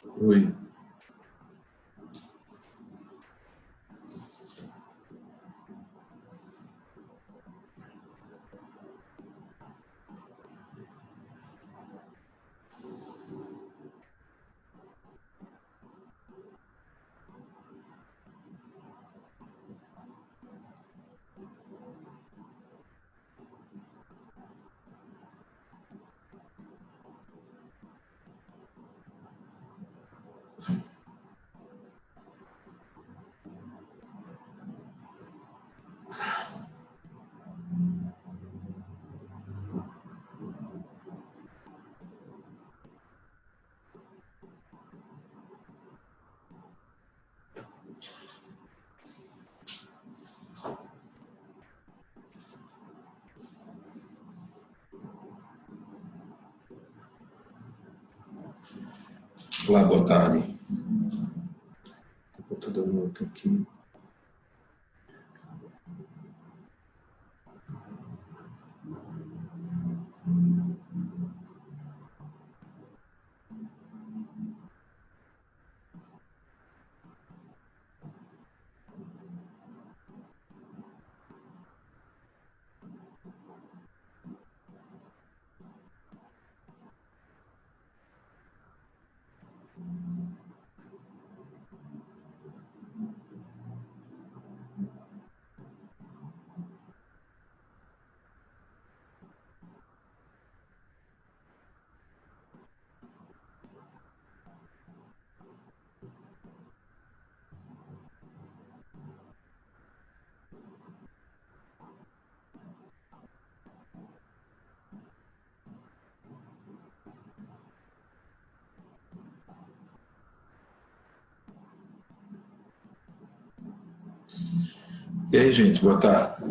Oi. Olá, boa tarde. Vou botar um outro aqui. E aí, gente, boa tarde.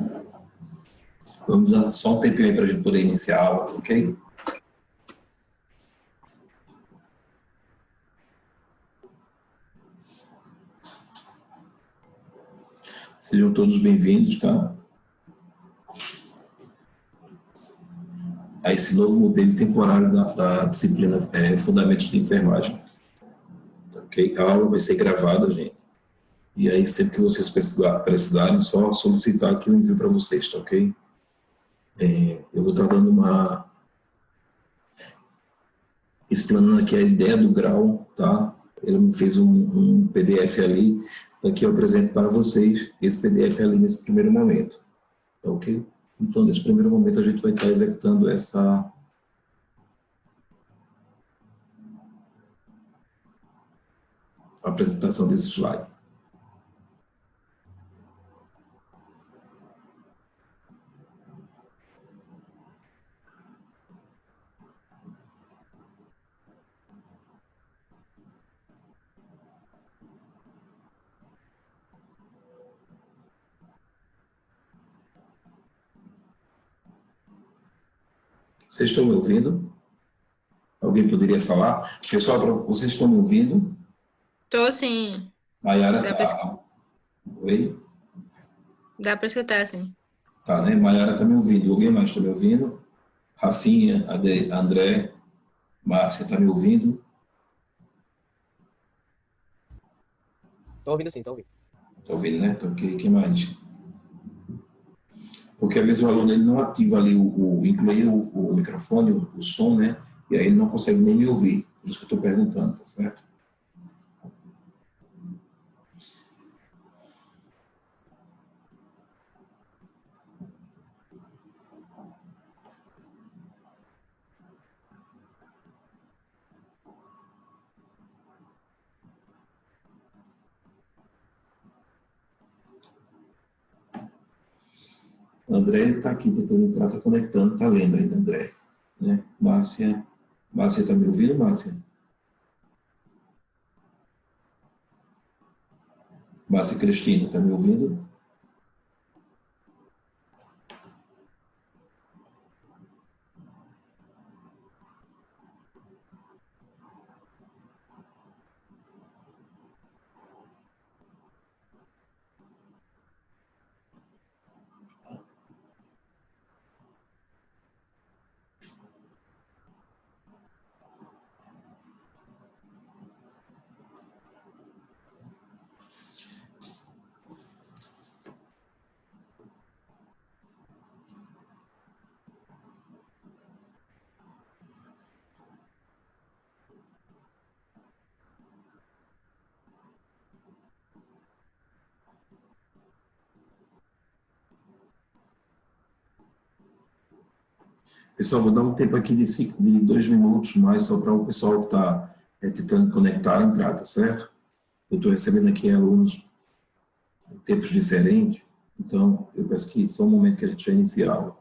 Vamos dar só um tempinho aí para a gente poder iniciar a aula, ok? Sejam todos bem-vindos, tá? A esse novo modelo temporário da disciplina Fundamentos de Enfermagem. Ok? A aula vai ser gravada, gente. E aí, sempre que vocês precisarem, só solicitar que eu envio para vocês, tá ok? Eu vou estar dando explanando aqui a ideia do grau, tá? Ele me fez um PDF ali, para que eu apresento para vocês esse PDF ali nesse primeiro momento, tá ok? Então, nesse primeiro momento, a gente vai estar executando essa apresentação desse slide. Vocês estão me ouvindo? Alguém poderia falar? Pessoal, vocês estão me ouvindo? Tô sim. Maiara Dá tá. Oi? Dá pra escutar, sim. Tá, né? Maiara está me ouvindo. Alguém mais está me ouvindo? Rafinha, André, Márcia, está me ouvindo? Tô ouvindo sim, tô ouvindo. Está ouvindo, né? Então, que mais? Porque às vezes o aluno ele não ativa ali, inclui o microfone, o som, né? E aí ele não consegue nem me ouvir. Por isso que eu estou perguntando, tá certo? André está aqui tentando entrar, está conectando, está lendo ainda, André. Né? Márcia está me ouvindo, Márcia? Márcia Cristina, está me ouvindo? Pessoal, vou dar um tempo aqui de 2 minutos mais, só para o pessoal que está tentando conectar entrar, tá certo? Eu estou recebendo aqui alunos em tempos diferentes, então eu peço que só um momento que a gente já inicie a aula.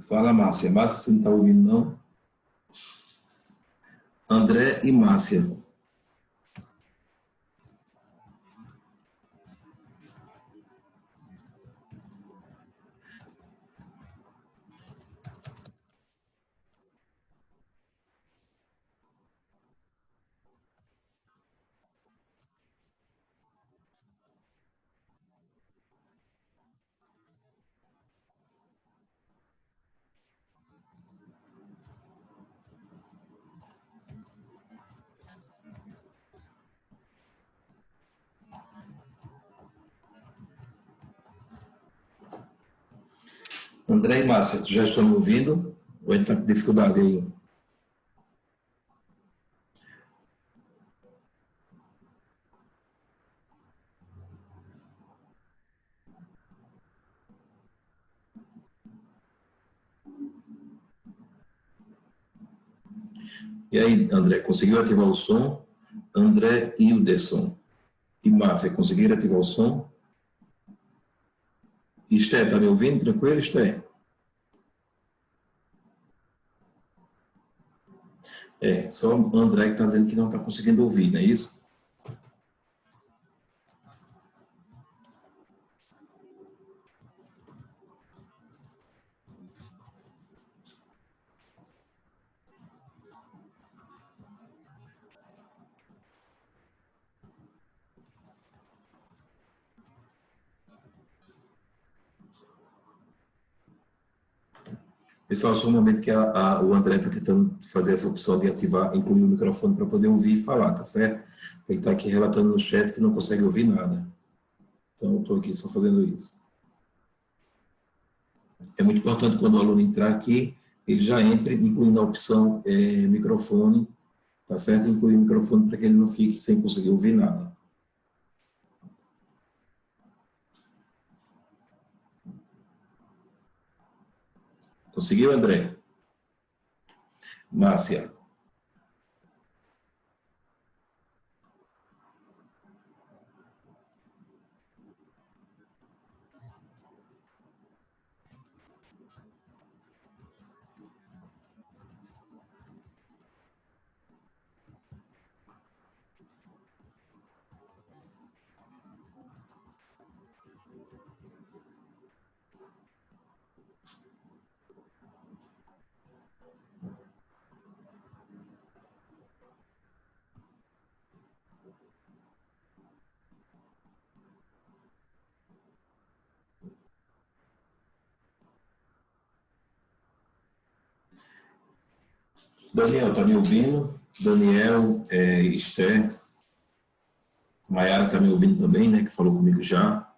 Fala, Márcia. Márcia, você não está ouvindo, não? André e Márcia. André e Márcia, já estão me ouvindo? Ou ele está com dificuldade aí? E aí, André, conseguiu ativar o som? André e Hilderson. E Márcia, conseguiram ativar o som? Esté, está me ouvindo? Tranquilo, Esté? Só o André que está dizendo que não está conseguindo ouvir, não é isso? Pessoal, só um momento que o André está tentando fazer essa opção de ativar, incluir o microfone para poder ouvir e falar, tá certo? Ele está aqui relatando no chat que não consegue ouvir nada. Então, eu estou aqui só fazendo isso. É muito importante quando o aluno entrar aqui, ele já entre incluindo a opção microfone, tá certo? Incluir o microfone para que ele não fique sem conseguir ouvir nada. Conseguiu, André? Márcia? Daniel, está me ouvindo? Daniel, Esther, Maiara está me ouvindo também, né? Que falou comigo já.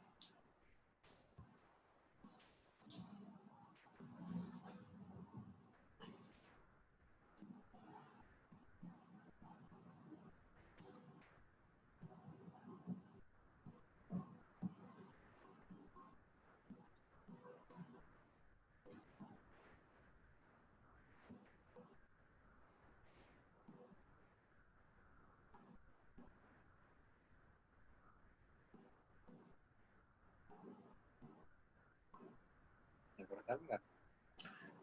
Tá ligado?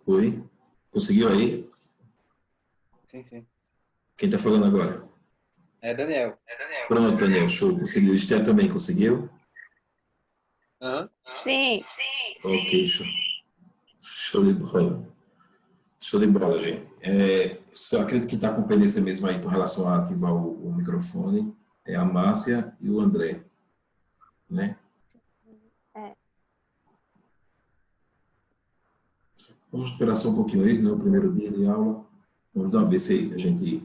Oi? Conseguiu aí? Sim, sim. Quem está falando agora? É Daniel. Pronto, Daniel, show. Conseguiu. Esther também conseguiu? Aham. Sim. Ok, show. Show de bola. Show de bola, gente. Só acredito que está com pendência mesmo aí com relação a ativar o microfone. É a Márcia e o André, né? É. Vamos esperar só um pouquinho aí, né? O primeiro dia de aula. Vamos dar uma ver se a gente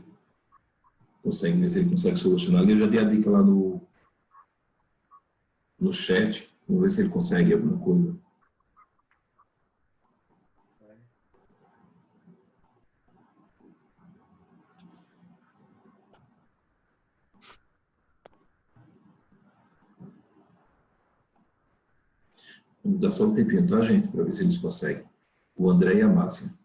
consegue ver se ele consegue solucionar. Ali eu já dei a dica lá no chat. Vamos ver se ele consegue alguma coisa. Vamos dar só um tempinho, tá, gente? Para ver se eles conseguem. O André e a Márcia.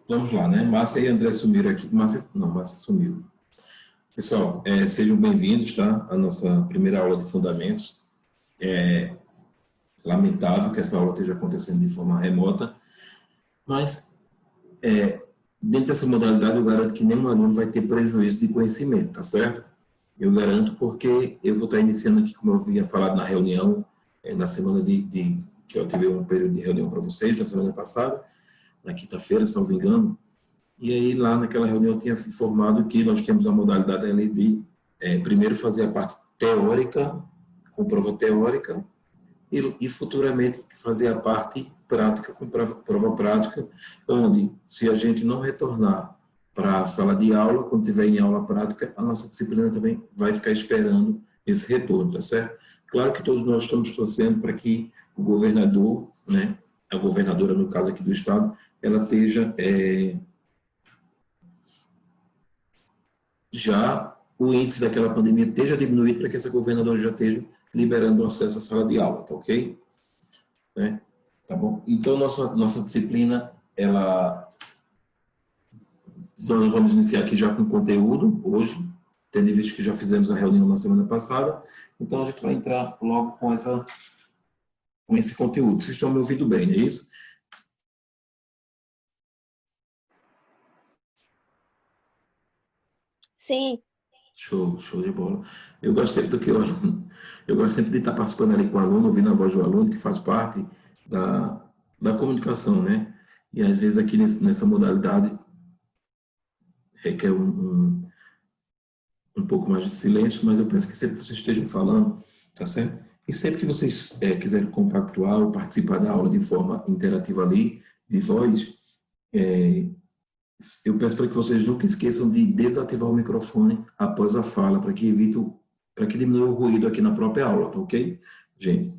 Vamos lá, né? Márcia e André sumiram aqui. Márcia, não, Márcia sumiu. Pessoal, sejam bem-vindos, tá? A nossa primeira aula de fundamentos. É lamentável que essa aula esteja acontecendo de forma remota, mas dentro dessa modalidade eu garanto que nenhum aluno vai ter prejuízo de conhecimento, tá certo? Eu garanto porque eu vou estar iniciando aqui, como eu havia falado na reunião, na semana que eu tive um período de reunião para vocês, na semana passada, na quinta-feira, se não me engano. E aí, lá naquela reunião, eu tinha informado que nós temos a modalidade ali de primeiro fazer a parte teórica, com prova teórica, e futuramente fazer a parte prática, com prova prática, onde, se a gente não retornar para a sala de aula, quando tiver em aula prática, a nossa disciplina também vai ficar esperando esse retorno, tá certo? Claro que todos nós estamos torcendo para que o governador, né, a governadora, no caso aqui do estado, ela esteja já o índice daquela pandemia esteja diminuído para que essa governadora já esteja liberando o acesso à sala de aula, tá ok? Né? Tá bom? Então, nossa disciplina, nós vamos iniciar aqui já com conteúdo, hoje, tendo em vista que já fizemos a reunião na semana passada, então a gente vai entrar logo com esse conteúdo. Vocês estão me ouvindo bem, não é isso? Sim. Show de bola. Eu gosto sempre do que o aluno, eu gosto sempre de estar participando ali com o aluno, ouvindo a voz do aluno, que faz parte da comunicação, né? E às vezes aqui nessa modalidade requer um pouco mais de silêncio, mas eu penso que sempre vocês estejam falando, tá certo? E sempre que vocês quiserem compactuar ou participar da aula de forma interativa ali, de voz, eu peço para que vocês nunca esqueçam de desativar o microfone após a fala, para que diminua o ruído aqui na própria aula, tá ok? Gente,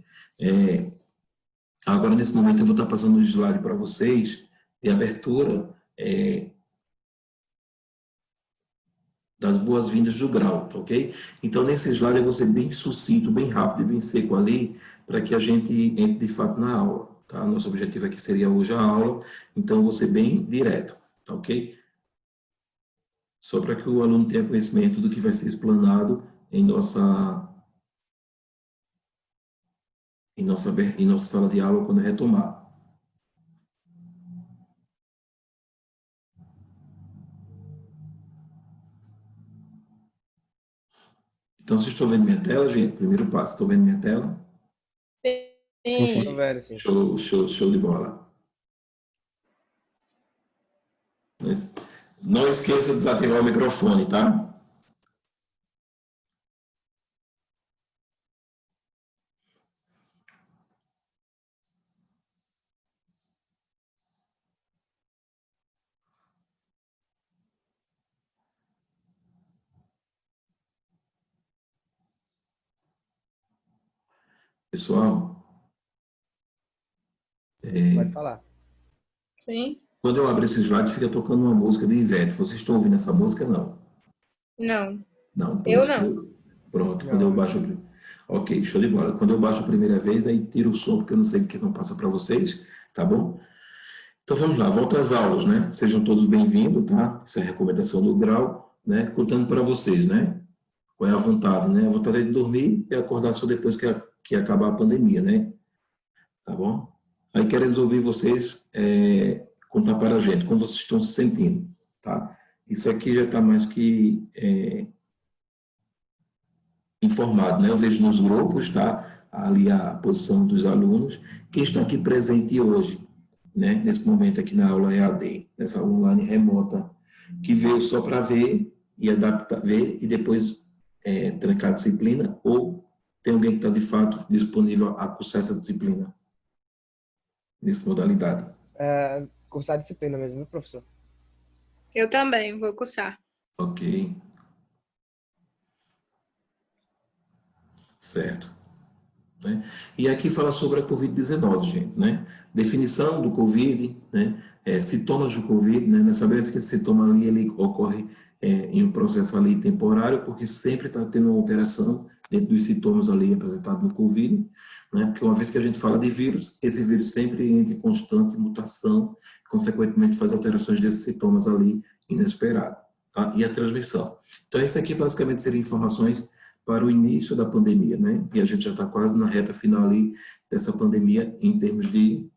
agora nesse momento eu vou estar passando o slide para vocês de abertura das boas-vindas do grau, tá ok? Então nesse slide eu vou ser bem sucinto, bem rápido e bem seco ali, para que a gente entre de fato na aula, tá? Nosso objetivo aqui seria hoje a aula, então eu vou ser bem direto, tá ok? Só para que o aluno tenha conhecimento do que vai ser explanado em em nossa sala de aula quando retomar. Então, vocês estão vendo minha tela, gente? Primeiro passo, estão vendo minha tela? Sim, Sim. tô vendo, sim. Show de bola. Não esqueça de desativar o microfone, tá? Pessoal, Pode falar. Sim. quando eu abro esse slide, fica tocando uma música de Ivete. Vocês estão ouvindo essa música? Não. Não. Não, por Eu isso não. pronto, quando eu Não, baixo... Ok, show de bola. Quando eu baixo a primeira vez, aí tiro o som, porque eu não sei o que não passa para vocês, tá bom? Então vamos lá, volta às aulas, né? Sejam todos bem-vindos, tá? Essa é a recomendação do grau, né? Contando para vocês, né? Qual é a vontade, né? A vontade é de dormir e acordar só depois que acabar a pandemia, né? Tá bom? Aí queremos ouvir vocês contar para a gente como vocês estão se sentindo, tá? Isso aqui já está mais que informado, né? Eu vejo nos grupos, tá? Ali a posição dos alunos. Quem está aqui presente hoje, né? Nesse momento aqui na aula EAD, nessa aula online remota, que veio só para ver e adaptar, ver e depois trancar a disciplina, ou tem alguém que está de fato disponível a cursar essa disciplina, nessa modalidade? Cursar disciplina mesmo, viu, professor? Eu também vou cursar. Ok. Certo. Né? E aqui fala sobre a Covid-19, gente, né? Definição do Covid, né? Sintomas do Covid, né? Nós sabemos que esse sintoma ali, ele ocorre em um processo ali temporário, porque sempre está tendo uma alteração dentro dos sintomas ali apresentados no Covid, né? Porque uma vez que a gente fala de vírus, esse vírus sempre entra em constante mutação, consequentemente faz alterações desses sintomas ali inesperados, tá? E a transmissão. Então, isso aqui basicamente seriam informações para o início da pandemia, né? E a gente já está quase na reta final ali dessa pandemia em termos de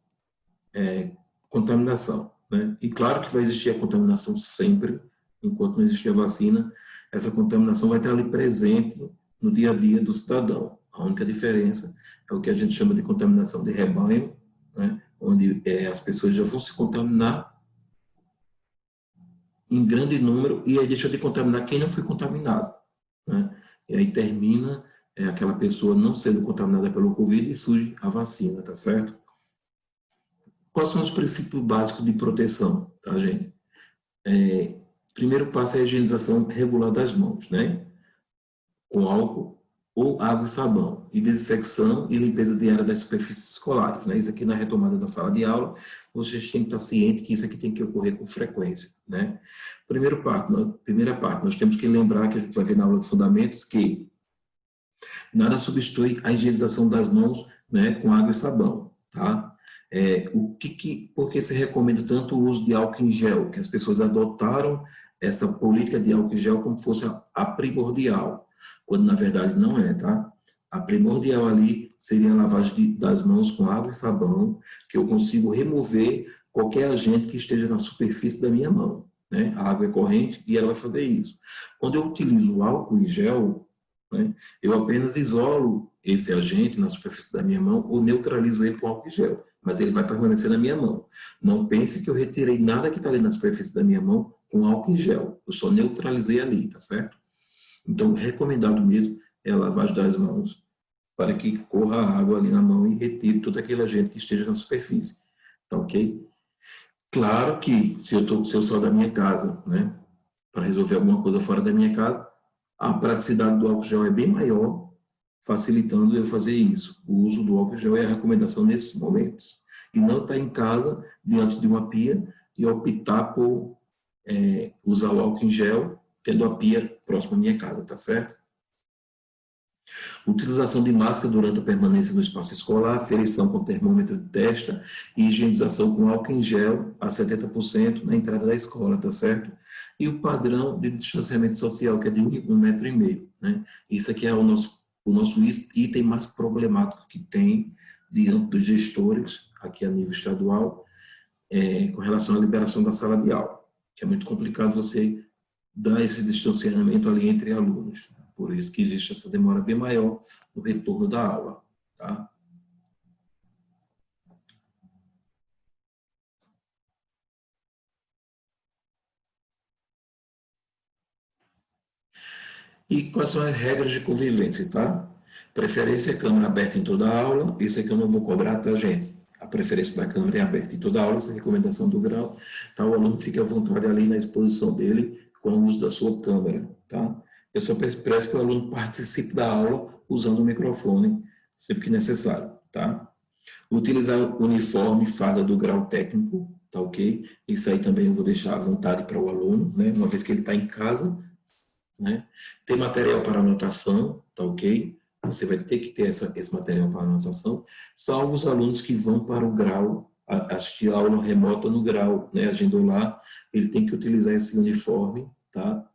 contaminação, né? E claro que vai existir a contaminação sempre, enquanto não existir a vacina, essa contaminação vai estar ali presente no dia a dia do cidadão. A única diferença é o que a gente chama de contaminação de rebanho, né? Onde as pessoas já vão se contaminar em grande número e aí deixa de contaminar quem não foi contaminado, né? E aí termina aquela pessoa não sendo contaminada pelo Covid e surge a vacina, tá certo? Quais são os princípios básicos de proteção, tá, gente? Primeiro passo é a higienização regular das mãos, né? Com álcool ou água e sabão, e desinfecção e limpeza diária das superfícies escolares, né? Isso aqui na retomada da sala de aula, vocês têm que estar cientes que isso aqui tem que ocorrer com frequência, né? Primeira parte, nós temos que lembrar que a gente vai ver na aula de fundamentos que nada substitui a higienização das mãos, né, com água e sabão, tá? Por que se recomenda tanto o uso de álcool em gel? Que as pessoas adotaram essa política de álcool em gel como fosse a primordial, quando na verdade não é, tá? A primordial ali seria a lavagem das mãos com água e sabão, que eu consigo remover qualquer agente que esteja na superfície da minha mão, né? A água é corrente e ela vai fazer isso. Quando eu utilizo o álcool em gel, né, eu apenas isolo esse agente na superfície da minha mão ou neutralizo ele com álcool em gel, mas ele vai permanecer na minha mão. Não pense que eu retirei nada que está ali na superfície da minha mão com álcool em gel, eu só neutralizei ali, tá certo? Então, recomendado mesmo é a lavagem das mãos para que corra a água ali na mão e retire todo aquele agente que esteja na superfície, tá ok? Claro que se eu saio da minha casa, né, para resolver alguma coisa fora da minha casa, a praticidade do álcool gel é bem maior, facilitando eu fazer isso. O uso do álcool gel é a recomendação nesses momentos. E não estar em casa, diante de uma pia, e optar por usar o álcool em gel, tendo a pia próxima à minha casa, tá certo? Utilização de máscara durante a permanência no espaço escolar, aferição com termômetro de testa e higienização com álcool em gel a 70% na entrada da escola, tá certo? E o padrão de distanciamento social, que é de 1,5 metro, né? Isso aqui é o nosso item mais problemático que tem diante dos gestores, aqui a nível estadual, com relação à liberação da sala de aula, que é muito complicado você dar esse distanciamento ali entre alunos. Por isso que existe essa demora bem maior no retorno da aula, tá? E quais são as regras de convivência, tá? Preferência é câmera aberta em toda a aula, isso aqui eu não vou cobrar, tá, gente? A preferência da câmera é aberta em toda a aula, essa é a recomendação do grau, tá? O aluno fica à vontade ali na exposição dele com o uso da sua câmera, tá? Eu só peço que o aluno participe da aula usando o microfone, sempre que necessário, tá? Utilizar o uniforme, farda do grau técnico, tá ok? Isso aí também eu vou deixar à vontade para o aluno, né? Uma vez que ele está em casa, né? Ter material para anotação, tá ok? Você vai ter que ter esse material para anotação, salvo os alunos que vão para o grau, assistir a aula remota no grau, né? Agendou lá, ele tem que utilizar esse uniforme, tá?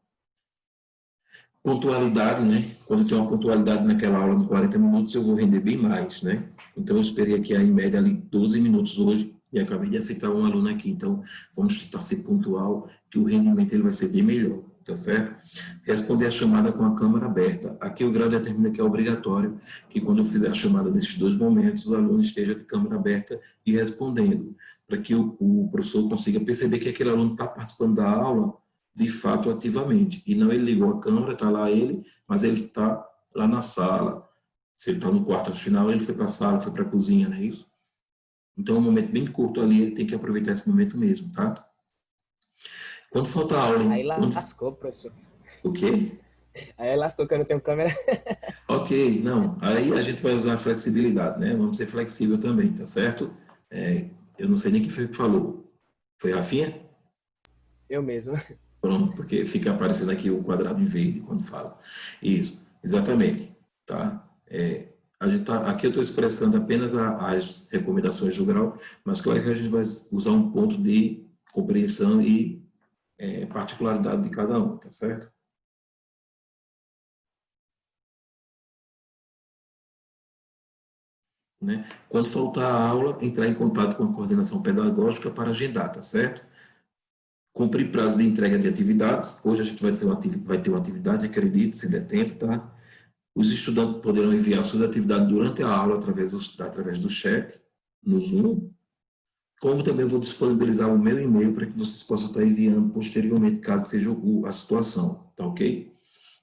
Pontualidade, né? Quando tem uma pontualidade naquela aula de 40 minutos, eu vou render bem mais, né? Então, eu esperei aqui, em média, ali 12 minutos hoje, e acabei de aceitar um aluno aqui. Então, vamos tentar ser pontual, que o rendimento ele vai ser bem melhor, tá certo? Responder a chamada com a câmera aberta. Aqui o grau determina que é obrigatório que quando eu fizer a chamada desses dois momentos, o aluno esteja de câmera aberta e respondendo, para que o professor consiga perceber que aquele aluno está participando da aula de fato ativamente. E não ele ligou a câmera, está lá ele, mas ele está lá na sala. Se ele está no quarto final, ele foi para a sala, foi para a cozinha, não é isso? Então, é um momento bem curto ali, ele tem que aproveitar esse momento mesmo, tá? Quando falta aula... Aí lascou, professor. O quê? Aí lascou que eu não tenho câmera. Ok, não. Aí a gente vai usar a flexibilidade, né? Vamos ser flexível também, tá certo? Eu não sei nem quem foi que falou. Foi a Rafinha? Eu mesmo. Pronto, porque fica aparecendo aqui o quadrado em verde quando fala. Isso, exatamente, tá? Aqui eu estou expressando apenas as recomendações do grau, mas claro que a gente vai usar um ponto de compreensão e particularidade de cada um, tá certo? Né? Quando faltar a aula, entrar em contato com a coordenação pedagógica para agendar, tá certo? Cumprir prazo de entrega de atividades. Hoje a gente vai ter uma atividade, acredito, se der tempo, tá? Os estudantes poderão enviar suas atividades durante a aula através do chat, no Zoom, como também vou disponibilizar o meu e-mail para que vocês possam estar enviando posteriormente, caso seja a situação, tá ok?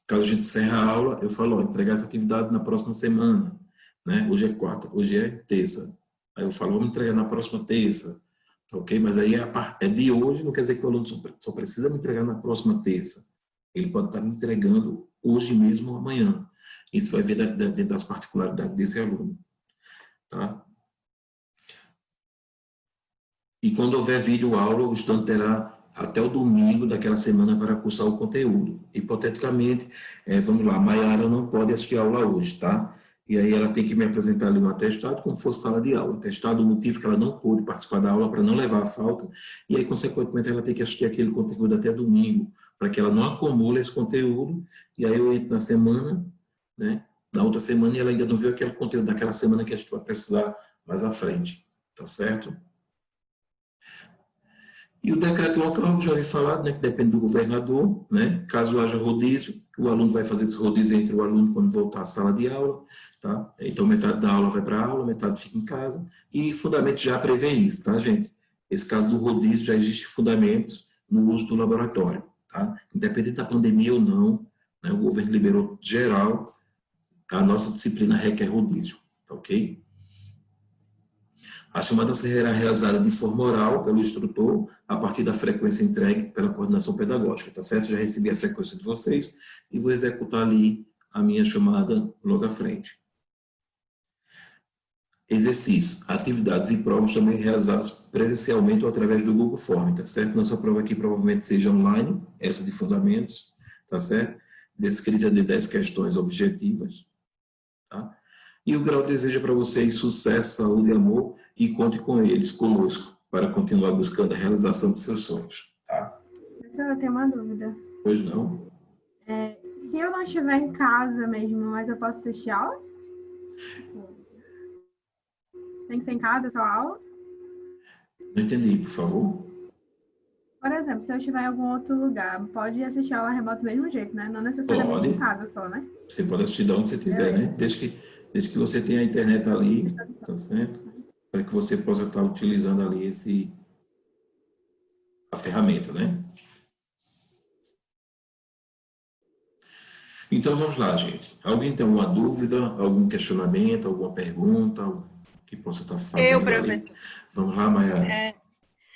Caso a gente encerre a aula, eu falo, entregar essa atividade na próxima semana, né? Hoje é quarta, hoje é terça. Aí eu falo, vamos entregar na próxima terça, tá ok? Mas aí é de hoje, não quer dizer que o aluno só precisa me entregar na próxima terça. Ele pode estar me entregando hoje mesmo ou amanhã. Isso vai ver dentro das particularidades desse aluno, tá? E quando houver vídeo aula, o estudante terá até o domingo daquela semana para cursar o conteúdo. Hipoteticamente, vamos lá, Maiara não pode assistir a aula hoje, tá? E aí ela tem que me apresentar ali um atestado como fosse sala de aula. Atestado, o motivo que ela não pôde participar da aula para não levar a falta, e aí, consequentemente, ela tem que assistir aquele conteúdo até domingo, para que ela não acumule esse conteúdo, e aí eu entro na semana, né? Na outra semana, e ela ainda não viu aquele conteúdo daquela semana que a gente vai precisar mais à frente, tá certo? E o decreto local, já ouvi falar, né, que depende do governador, né? Caso haja rodízio, o aluno vai fazer esse rodízio entre o aluno quando voltar à sala de aula, tá? Então, metade da aula vai para a aula, metade fica em casa, e fundamento já prevê isso, tá, gente? Esse caso do rodízio já existe fundamentos no uso do laboratório, tá? Independente da pandemia ou não, né, o governo liberou geral, a nossa disciplina requer rodízio, tá ok? A chamada será realizada de forma oral pelo instrutor, a partir da frequência entregue pela coordenação pedagógica, tá certo? Já recebi a frequência de vocês e vou executar ali a minha chamada logo à frente. Exercícios, atividades e provas também realizadas presencialmente ou através do Google Form, tá certo? Nossa prova aqui provavelmente seja online, essa de fundamentos, tá certo? Descrita de 10 questões objetivas, tá? E o grau deseja para vocês sucesso, saúde e amor, e conte com eles, conosco, para continuar buscando a realização dos seus sonhos, tá? Professor, eu tenho uma dúvida. Pois não? Se eu não estiver em casa mesmo, mas eu posso assistir aula? Tem que ser em casa, só aula? Não entendi, por favor. Por exemplo, se eu estiver em algum outro lugar, pode assistir aula remota do mesmo jeito, né? Não necessariamente Pode. em casa só, né? Você pode assistir de onde você estiver, né? Desde que você tenha a internet ali, tá certo? Para que você possa estar utilizando ali a ferramenta, né? Então vamos lá, gente. Alguém tem alguma dúvida, algum questionamento, alguma pergunta que possa estar Eu, fazendo ali? professor. Vamos lá, Mayara.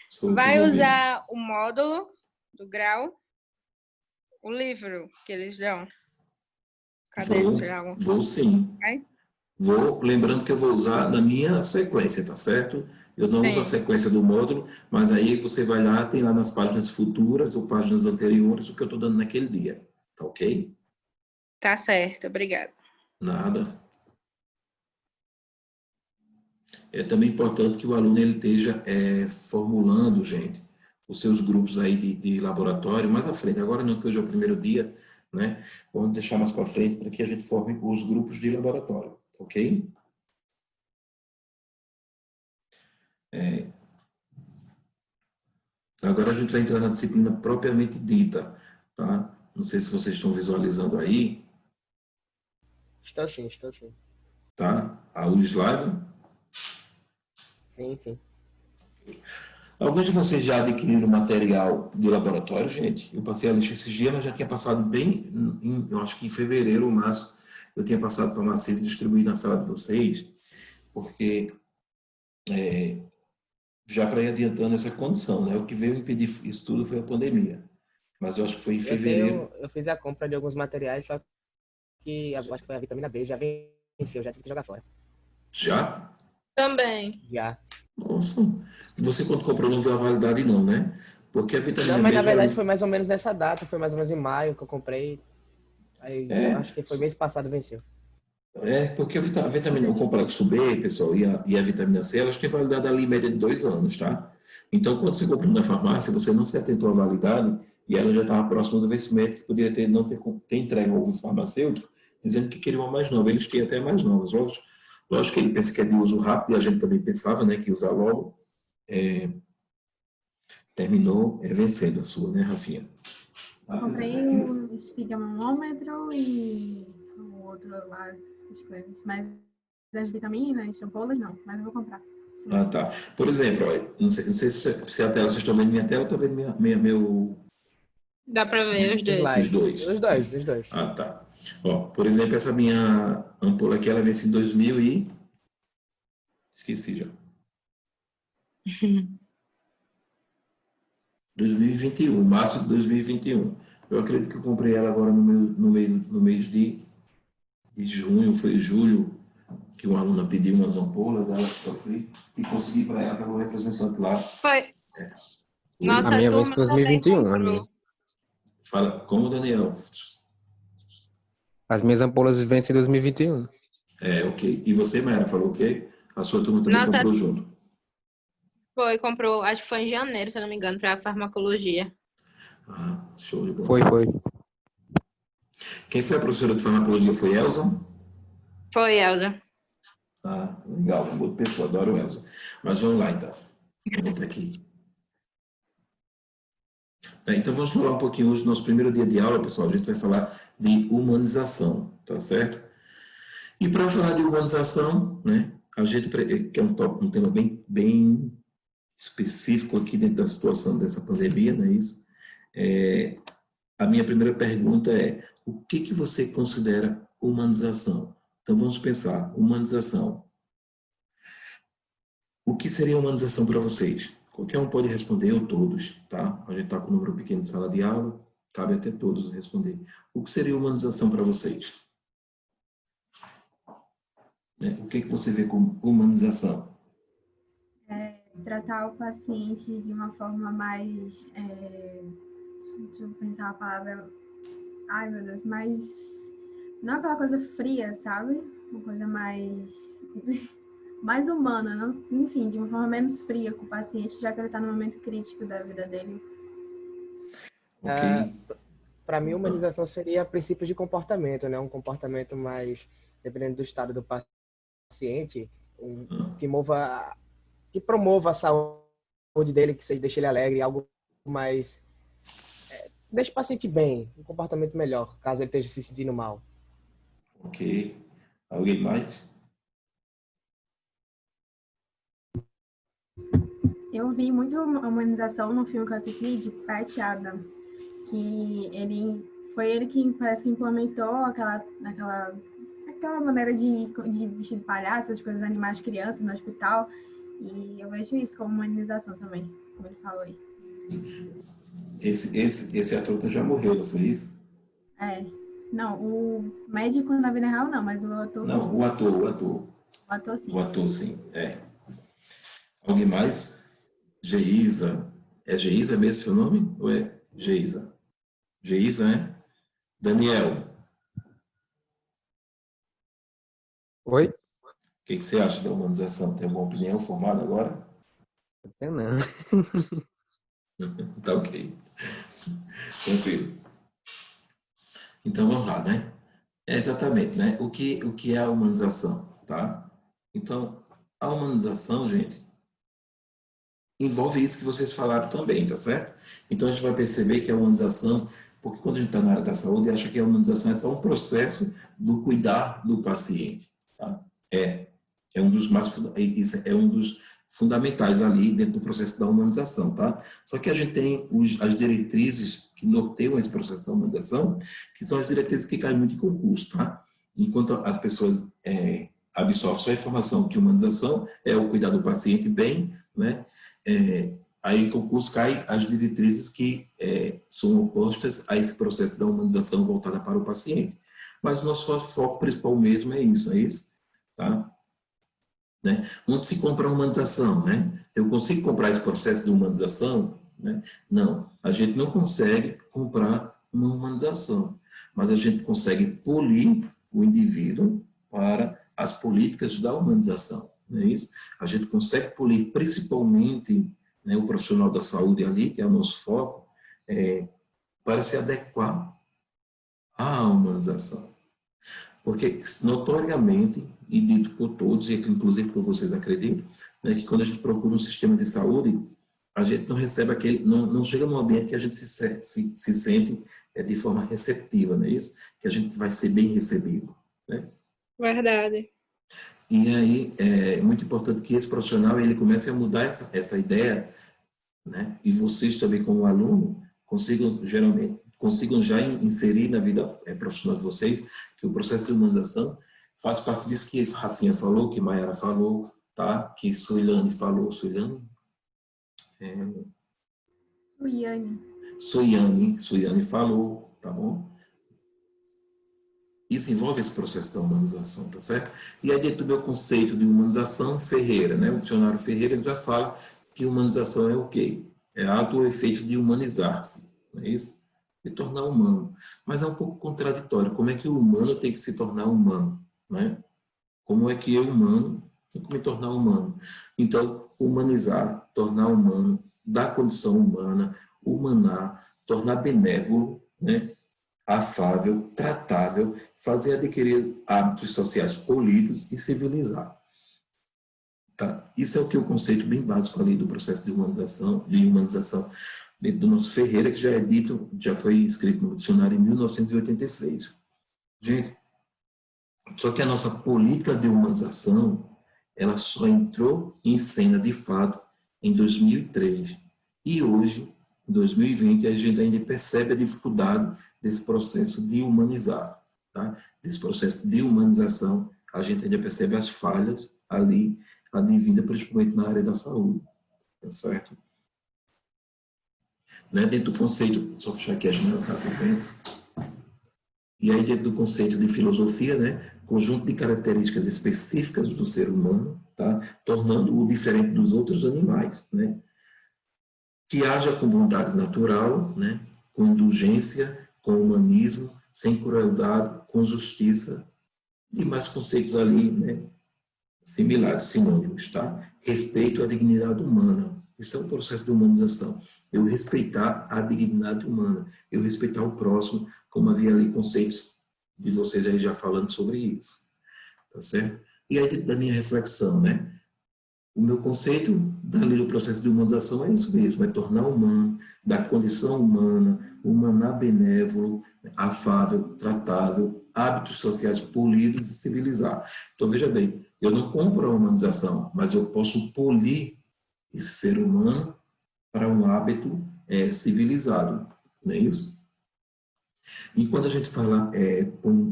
Sou Vai tudo ouvido. usar o módulo do grau, o livro que eles dão? Caderno, sei lá, alguma coisa. Vou sim. Vai? Lembrando que eu vou usar na minha sequência, tá certo? Eu não uso a Sim. sequência do módulo, mas aí você vai lá, tem lá nas páginas futuras ou páginas anteriores o que eu estou dando naquele dia, tá ok? Tá certo, obrigada. Nada. É também importante que o aluno ele esteja formulando, gente, os seus grupos aí de laboratório mais à frente. Agora não, que hoje é o primeiro dia, né? Vamos deixar mais para frente para que a gente forme os grupos de laboratório, ok? Agora a gente vai entrar na disciplina propriamente dita, tá? Não sei se vocês estão visualizando aí, Estou sim, estou sim. tá? O slide. Sim, sim. Alguns de vocês já adquiriram material de laboratório, gente? Eu passei a lista esses dias, mas já tinha passado bem, eu acho que em fevereiro ou março, eu tinha passado para a Macisa e distribuído na sala de vocês, porque já para ir adiantando essa condição, né? O que veio impedir isso tudo foi a pandemia. Mas eu acho que foi em fevereiro. Eu fiz a compra de alguns materiais, só que eu acho que foi a vitamina B, já venceu, já tive que jogar fora. Já? Também. Já. Nossa. Você quando comprou não viu a validade não, né? Porque a vitamina Não, mas B na já... verdade foi mais ou menos nessa data, foi mais ou menos em maio que eu comprei. Aí acho que foi mês passado venceu. Porque a vitamina, o complexo B, pessoal, e a vitamina C, elas têm validade ali em média de 2 anos, tá? Então, quando você comprou na farmácia, você não se atentou à validade e ela já estava próxima do vencimento, que poderia não ter entregue ao farmacêutico, dizendo que queria uma mais nova. Eles queriam até mais novas. Lógico que ele pensa que é de uso rápido, e a gente também pensava, né, que ia usar logo. Terminou vencendo a sua, né, Rafinha? Comprei o esfigmomômetro e o outro lá, as coisas. Mas as vitaminas, ampolas, não. Mas eu vou comprar. Ah, tá. Por exemplo, olha, não sei se a tela, vocês estão vendo minha tela ou estão vendo meu, Dá pra ver os dois. os Slide. dois? Os dois. Ah, tá. Ó, por exemplo, essa minha ampola aqui, ela vence em 2000 e... Esqueci já. 2021, março de 2021. Eu acredito que eu comprei ela agora no mês de junho, foi julho, que uma aluna pediu umas ampolas, ela sofri, e consegui para ela, pelo representante lá. Foi. A Nossa minha turma vence também 2021, a comprou. minha. Fala, como, Daniel? As minhas ampolas vencem em 2021. Ok. E você, Mayara, falou o quê? A sua turma também Nossa, comprou junto. comprou, acho que foi em janeiro, se eu não me engano, para farmacologia. Ah, show de bola. Foi. Quem foi a professora de farmacologia? Foi Elza? Foi, Elza. Ah, legal, uma boa pessoa, adoro Elza. Mas vamos lá, então. Vamos para aqui. Então, vamos falar um pouquinho hoje, no nosso primeiro dia de aula, pessoal, a gente vai falar de humanização, tá certo? E para falar de humanização, né, a gente, que é um tema bem específico aqui dentro da situação dessa pandemia, não é isso? A minha primeira pergunta é, o que você considera humanização? Então, vamos pensar, humanização. O que seria humanização para vocês? Qualquer um pode responder, ou todos, tá? A gente está com um número pequeno de sala de aula, cabe até todos responder. O que seria humanização para vocês? O que você vê como humanização? Tratar o paciente de uma forma mais... deixa eu pensar a palavra... Ai, meu Deus, mais... Não aquela coisa fria, sabe? Uma coisa mais... mais humana, não? Enfim, de uma forma menos fria com o paciente, já que ele está no momento crítico da vida dele. Ok. Para mim, humanização seria princípio de comportamento, né? Um comportamento mais, dependendo do estado do paciente, que promova a saúde dele, que deixe ele alegre, algo mais... deixa o paciente bem, um comportamento melhor, caso ele esteja se sentindo mal. Ok. Alguém mais? Eu vi muito humanização no filme que eu assisti de Pat Adams, que foi ele que parece que implementou aquela maneira de vestir de palhaço, de coisas animais de criança no hospital, e eu vejo isso como humanização também, como ele falou aí. Esse ator já morreu, não foi isso? Não, o médico na vida real não, mas o ator... Não, o ator. O ator sim. O ator, sim, Alguém mais? Geisa. É Geisa mesmo seu nome? Ou é Geisa? Geisa, né? Daniel. Oi? O que você acha da humanização? Tem alguma opinião formada agora? Até não. Tá ok. Tranquilo. Então vamos lá, né? Exatamente, né? O que é a humanização, tá? Então, a humanização, gente, envolve isso que vocês falaram também, tá certo? Então a gente vai perceber que a humanização, porque quando a gente está na área da saúde, acha que a humanização é só um processo do cuidar do paciente, tá? É um dos fundamentais ali dentro do processo da humanização, tá? Só que a gente tem as diretrizes que norteiam esse processo da humanização, que são as diretrizes que caem muito em concurso, tá? Enquanto as pessoas absorvem só a informação que humanização é o cuidar do paciente bem, né? Aí em concurso caem as diretrizes que são opostas a esse processo da humanização voltada para o paciente. Mas o nosso foco principal mesmo é isso, tá? Né? Onde se compra a humanização, né? Eu consigo comprar esse processo de humanização? Né? Não, a gente não consegue comprar uma humanização, mas a gente consegue polir o indivíduo para as políticas da humanização, não é isso? A gente consegue polir principalmente, né, o profissional da saúde ali, que é o nosso foco, para se adequar à humanização. Porque, notoriamente, e dito por todos, e inclusive por vocês acreditam, né, que quando a gente procura um sistema de saúde, a gente não recebe não chega num ambiente que a gente se sente de forma receptiva, não é isso? Que a gente vai ser bem recebido, né? Verdade. E aí é muito importante que esse profissional ele comece a mudar essa ideia, né? E vocês também como aluno consigam já inserir na vida profissional de vocês que o processo de humanização faz parte disso que Rafinha falou, que Mayara falou, tá? Que Suilane falou, Suilane falou, tá bom? Isso envolve esse processo da humanização, tá certo? E aí dentro do meu conceito de humanização, Ferreira, né? O dicionário Ferreira ele já fala que humanização é o quê? É ato ou efeito de humanizar-se, não é isso? De tornar humano. Mas é um pouco contraditório. Como é que o humano tem que se tornar humano, né? Como é que eu, humano, tenho que me tornar humano? Então, humanizar, tornar humano, dar condição humana, humanar, tornar benévolo, né? Afável, tratável, fazer adquirir hábitos sociais polidos e civilizar. Tá? Isso é o que é o conceito bem básico ali do processo de humanização dentro do nosso Ferreira, que já foi escrito no dicionário em 1986. Gente, só que a nossa política de humanização, ela só entrou em cena de fato em 2003. E hoje, em 2020, a gente ainda percebe a dificuldade desse processo de humanizar, tá? Desse processo de humanização, a gente ainda percebe as falhas ali, advinda principalmente na área da saúde, tá certo? Né? Dentro do conceito, só fechar aqui a janela, tá vendo? E aí dentro do conceito de filosofia, né? Conjunto de características específicas do ser humano, tá? Tornando-o diferente dos outros animais, né? Que haja com bondade natural, né? Com indulgência, com humanismo, sem crueldade, com justiça, e mais conceitos ali, né, similares, sinônimos, tá? Respeito à dignidade humana. Isso é um processo de humanização. Eu respeitar a dignidade humana, eu respeitar o próximo, como havia ali conceitos de vocês aí já falando sobre isso, tá certo? E aí, dentro da minha reflexão, né? O meu conceito dali do processo de humanização é isso mesmo, é tornar humano, da condição humana, humanar benévolo, afável, tratável, hábitos sociais polidos e civilizar. Então, veja bem, eu não compro a humanização, mas eu posso polir esse ser humano para um hábito civilizado, não é isso? E quando a gente fala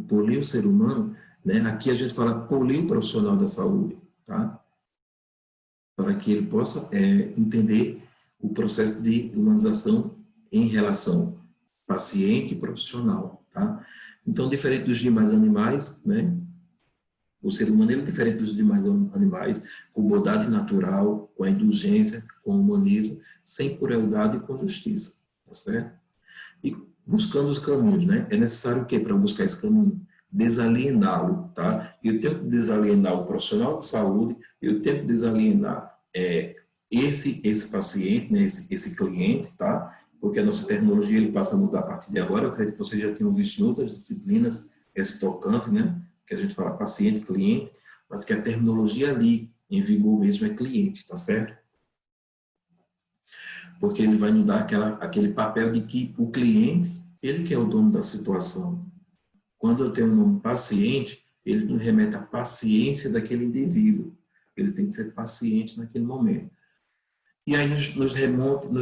polir o ser humano, né, aqui a gente fala polir o profissional da saúde, tá? Para que ele possa entender o processo de humanização em relação paciente e profissional, tá? Então, diferente dos demais animais, né? O ser humano é diferente dos demais animais, com bondade natural, com a indulgência, com o humanismo, sem crueldade e com justiça, tá certo? E buscando os caminhos, né? É necessário o quê para buscar esse caminho? Desaliená-lo, tá? Eu tento desalienar o profissional de saúde, eu tento desalienar esse paciente, né? esse cliente, tá? Porque a nossa tecnologia ele passa a mudar a partir de agora. Eu acredito que vocês já tenham visto em outras disciplinas esse tocante, né? Que a gente fala paciente, cliente, mas que a terminologia ali em vigor mesmo é cliente, tá certo? Porque ele vai nos dar aquele papel de que o cliente, ele que é o dono da situação. Quando eu tenho um nome paciente, ele nos remete à paciência daquele indivíduo. Ele tem que ser paciente naquele momento. E aí nos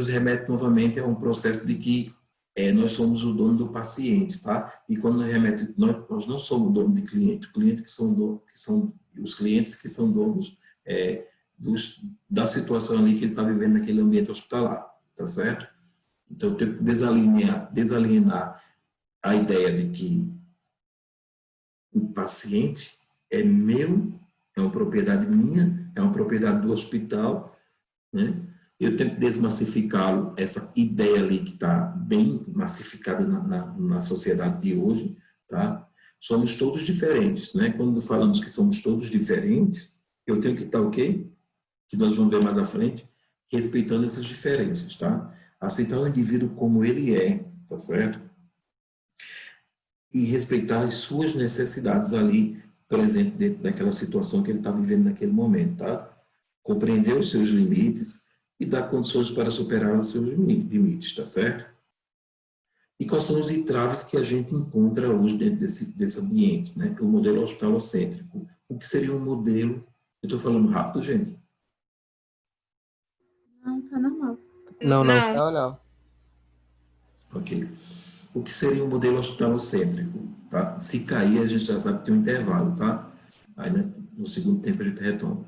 remete novamente a um processo de que nós somos o dono do paciente, tá? E quando nos remete, nós não somos o dono de cliente. O cliente os clientes que são donos da situação ali que ele está vivendo naquele ambiente hospitalar, tá certo? Então, eu tenho que desalienar a ideia de que o paciente é meu, é uma propriedade minha, é uma propriedade do hospital, né? Eu tenho que desmassificá-lo, essa ideia ali que está bem massificada na sociedade de hoje, tá? Somos todos diferentes, né? Quando falamos que somos todos diferentes, eu tenho que estar o quê? Que nós vamos ver mais à frente, respeitando essas diferenças, tá? Aceitar o indivíduo como ele é, tá certo? E respeitar as suas necessidades ali, presente dentro daquela situação que ele está vivendo naquele momento, tá? Compreender os seus limites e dar condições para superar os seus limites, tá certo? E quais são os entraves que a gente encontra hoje dentro desse ambiente, né? O modelo hospitalocêntrico. O que seria um modelo... Eu estou falando rápido, gente? Não, tá normal. Não, não. Não, não. Ok. O que seria um modelo hospitalocêntrico? Tá? Se cair, a gente já sabe que tem um intervalo, tá? Aí, né, no segundo tempo, a gente retoma.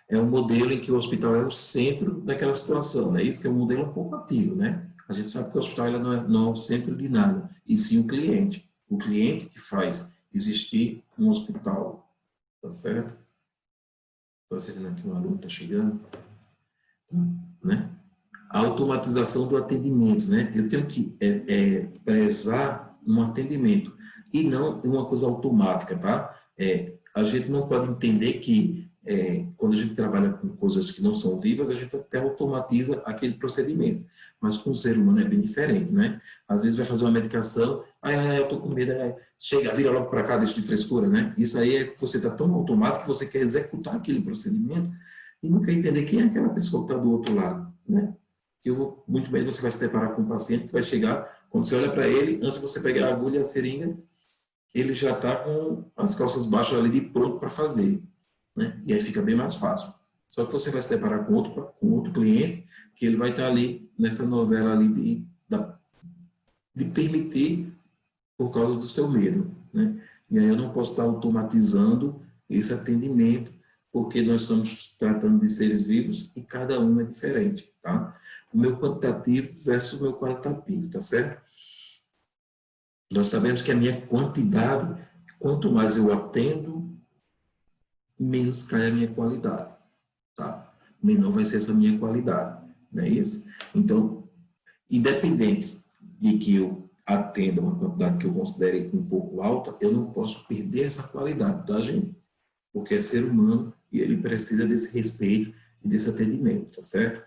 É um modelo em que o hospital é o centro daquela situação, né? Isso que é um modelo um pouco ativo, né? A gente sabe que o hospital não é o centro de nada, e sim o cliente. O cliente que faz existir um hospital, tá certo? Estou acertando aqui um aluno, está chegando. Né? A automatização do atendimento, né? Eu tenho que prezar um atendimento e não uma coisa automática, tá? A gente não pode entender que quando a gente trabalha com coisas que não são vivas, a gente até automatiza aquele procedimento. Mas com o ser humano é bem diferente, né? Às vezes vai fazer uma medicação, eu tô com medo, chega, vira logo para cá, deixa de frescura, né? Isso aí é que você está tão automático que você quer executar aquele procedimento e não quer entender quem é aquela pessoa que está do outro lado, né? Muito bem, você vai se deparar com um paciente que vai chegar, quando você olha para ele, antes de você pegar a agulha e a seringa, ele já está com as calças baixas ali de pronto para fazer, né? E aí fica bem mais fácil. Só que você vai se deparar com outro cliente, que ele vai estar ali nessa novela ali de permitir por causa do seu medo, né? E aí eu não posso estar automatizando esse atendimento, porque nós estamos tratando de seres vivos e cada um é diferente, tá? O meu quantitativo versus o meu qualitativo, tá certo? Nós sabemos que a minha quantidade, quanto mais eu atendo, menos cai a minha qualidade, tá? Menor vai ser essa minha qualidade, não é isso? Então, independente de que eu atenda uma quantidade que eu considere um pouco alta, eu não posso perder essa qualidade, tá, gente? Porque é ser humano e ele precisa desse respeito e desse atendimento, tá certo?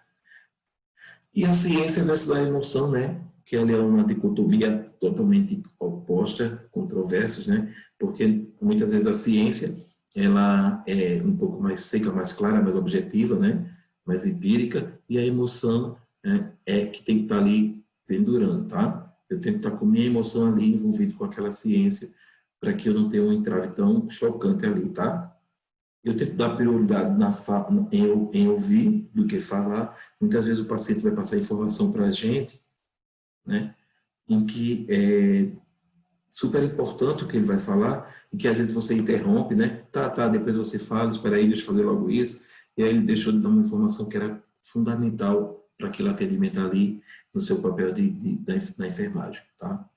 E a ciência versus a emoção, né? Que ela é uma dicotomia totalmente oposta, controversas, né? Porque muitas vezes a ciência, ela é um pouco mais seca, mais clara, mais objetiva, né? Mais empírica, e a emoção, né, é que tem que estar ali pendurando, tá? Eu tenho que estar com minha emoção ali envolvido com aquela ciência para que eu não tenha um entrave tão chocante ali, tá? Eu tenho que dar prioridade em ouvir do que falar. Muitas vezes o paciente vai passar informação para a gente, né, em que é super importante o que ele vai falar, e que às vezes você interrompe, né? Tá, depois você fala, espera aí, deixa eu fazer logo isso. E aí ele deixou de dar uma informação que era fundamental para aquele atendimento ali, no seu papel na enfermagem, tá?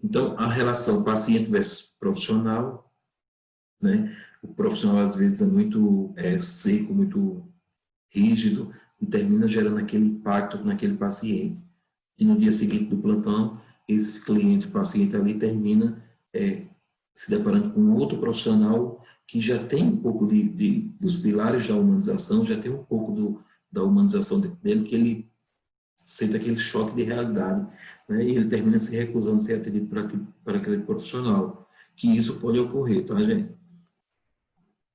Então, a relação paciente versus profissional, né? O profissional às vezes é muito seco, muito rígido, e termina gerando aquele impacto naquele paciente. E no dia seguinte do plantão, esse cliente, paciente ali, termina se deparando com outro profissional que já tem um pouco dos pilares da humanização, já tem um pouco da humanização dele, que ele sente aquele choque de realidade, né? E ele termina se recusando a ser atendido por aquele profissional. Que isso pode ocorrer, tá, gente?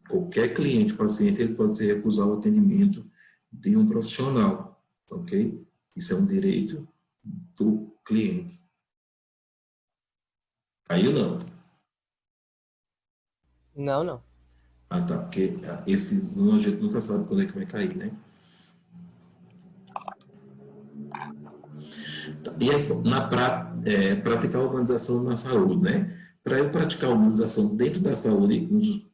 Qualquer cliente, paciente, ele pode se recusar ao atendimento de um profissional, ok? Isso é um direito do cliente. Caiu não? Não, não. Ah, tá, porque esses a gente nunca sabe quando é que vai cair, né? E aí, praticar a humanização na saúde, né? Para eu praticar a humanização dentro da saúde,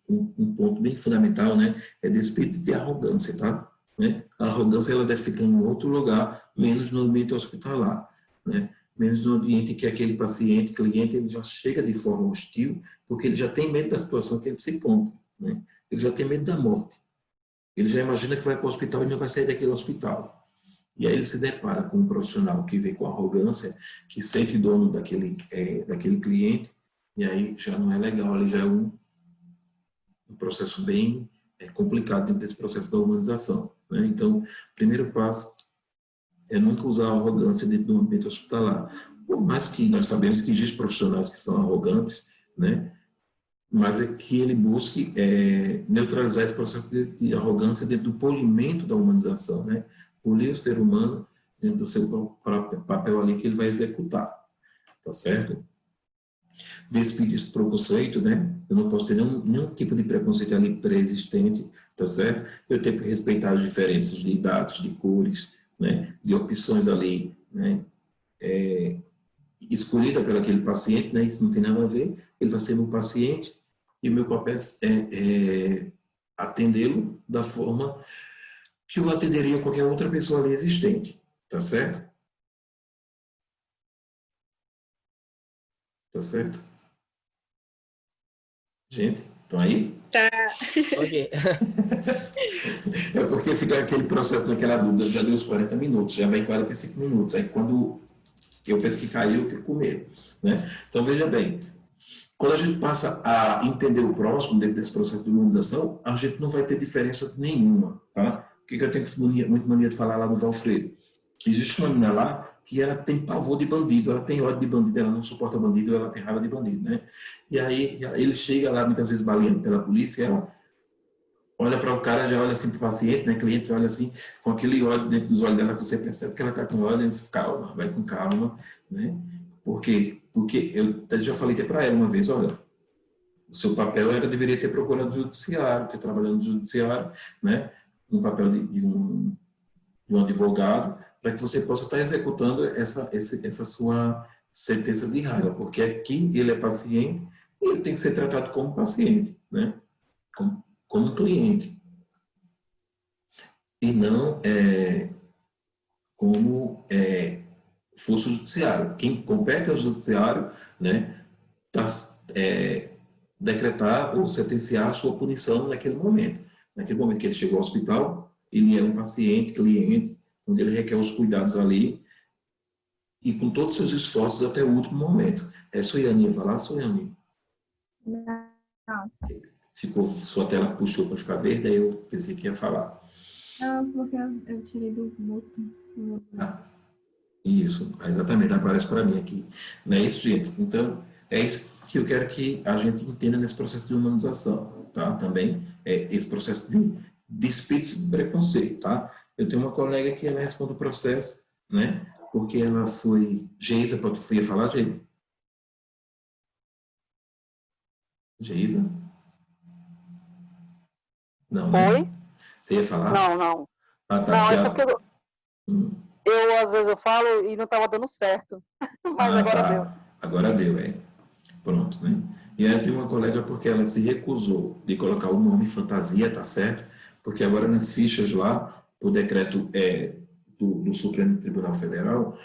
um ponto bem fundamental, né? É despir de arrogância, tá? Né? A arrogância, ela deve ficar em outro lugar, menos no ambiente hospitalar, né? Menos no ambiente que aquele paciente, cliente, ele já chega de forma hostil, porque ele já tem medo da situação que ele se encontra, né? Ele já tem medo da morte. Ele já imagina que vai para o hospital e não vai sair daquele hospital. E aí ele se depara com um profissional que vem com arrogância, que sente dono daquele cliente, e aí já não é legal, ali já é um processo bem complicado dentro desse processo da humanização, né? Então, o primeiro passo é nunca usar a arrogância dentro do ambiente hospitalar. Por mais que nós sabemos que existem profissionais que são arrogantes, né? Mas é que ele busque neutralizar esse processo de arrogância dentro do polimento da humanização, né? Polir o ser humano dentro do seu papel ali que ele vai executar, tá certo? Despedir esse preconceito, né? Eu não posso ter nenhum tipo de preconceito ali pré-existente, tá certo? Eu tenho que respeitar as diferenças de idades, de cores, né? De opções ali, né? Escolhida pelo aquele paciente, né? Isso não tem nada a ver, ele vai ser meu paciente e o meu papel é atendê-lo da forma que eu atenderia qualquer outra pessoa ali existente, tá certo? Tá certo? Gente, estão aí? Tá. Ok. É porque fica aquele processo naquela dúvida, já deu os 40 minutos, já vai 45 minutos, aí quando eu penso que caiu, eu fico com medo, né? Então, veja bem, quando a gente passa a entender o próximo dentro desse processo de humanização, a gente não vai ter diferença nenhuma, tá? O que eu tenho muito mania de falar lá no Valfredo? Existe uma menina lá que ela tem pavor de bandido, ela tem ódio de bandido, ela não suporta bandido, ela tem raiva de bandido, né? E aí ele chega lá, muitas vezes baleando pela polícia, ela olha para o cara, já olha assim para o paciente, né? Cliente olha assim, com aquele ódio dentro dos olhos dela, que você percebe que ela está com ódio, e diz, calma, vai com calma, né? Por quê? Porque eu já falei até para ela uma vez, olha, o seu papel deveria ter procurado o judiciário, ter trabalhado no judiciário, né? No papel de um advogado, para que você possa estar executando essa sua sentença de raiva, porque aqui ele é paciente e ele tem que ser tratado como paciente, né? Como cliente, e não como fosse o judiciário. Quem compete ao judiciário, né, decretar ou sentenciar a sua punição naquele momento. Naquele momento que ele chegou ao hospital, ele é um paciente, cliente, onde ele requer os cuidados ali, e com todos os seus esforços até o último momento. Suiane ia falar, Suiane? Não, Sua tela puxou para ficar verde, aí eu pensei que ia falar. não, porque eu tirei do muto. Isso, exatamente, aparece para mim aqui. Não é isso, gente? Então, é isso que eu quero que a gente entenda nesse processo de humanização, tá? Também esse processo de despiste de preconceito, tá? Eu tenho uma colega que ela responde o processo, né? Porque ela foi... Geisa, pode falar, Geisa? Geisa? Não, né? Oi? Você ia falar? Não, não. Ah, tá. Não, Que é porque eu às vezes eu falo e não estava dando certo. Mas Ah, agora deu. tá. Agora deu, Pronto, né? E aí tem uma colega porque ela se recusou de colocar o nome fantasia, tá certo? Porque agora nas fichas lá, o decreto do Supremo Tribunal Federal,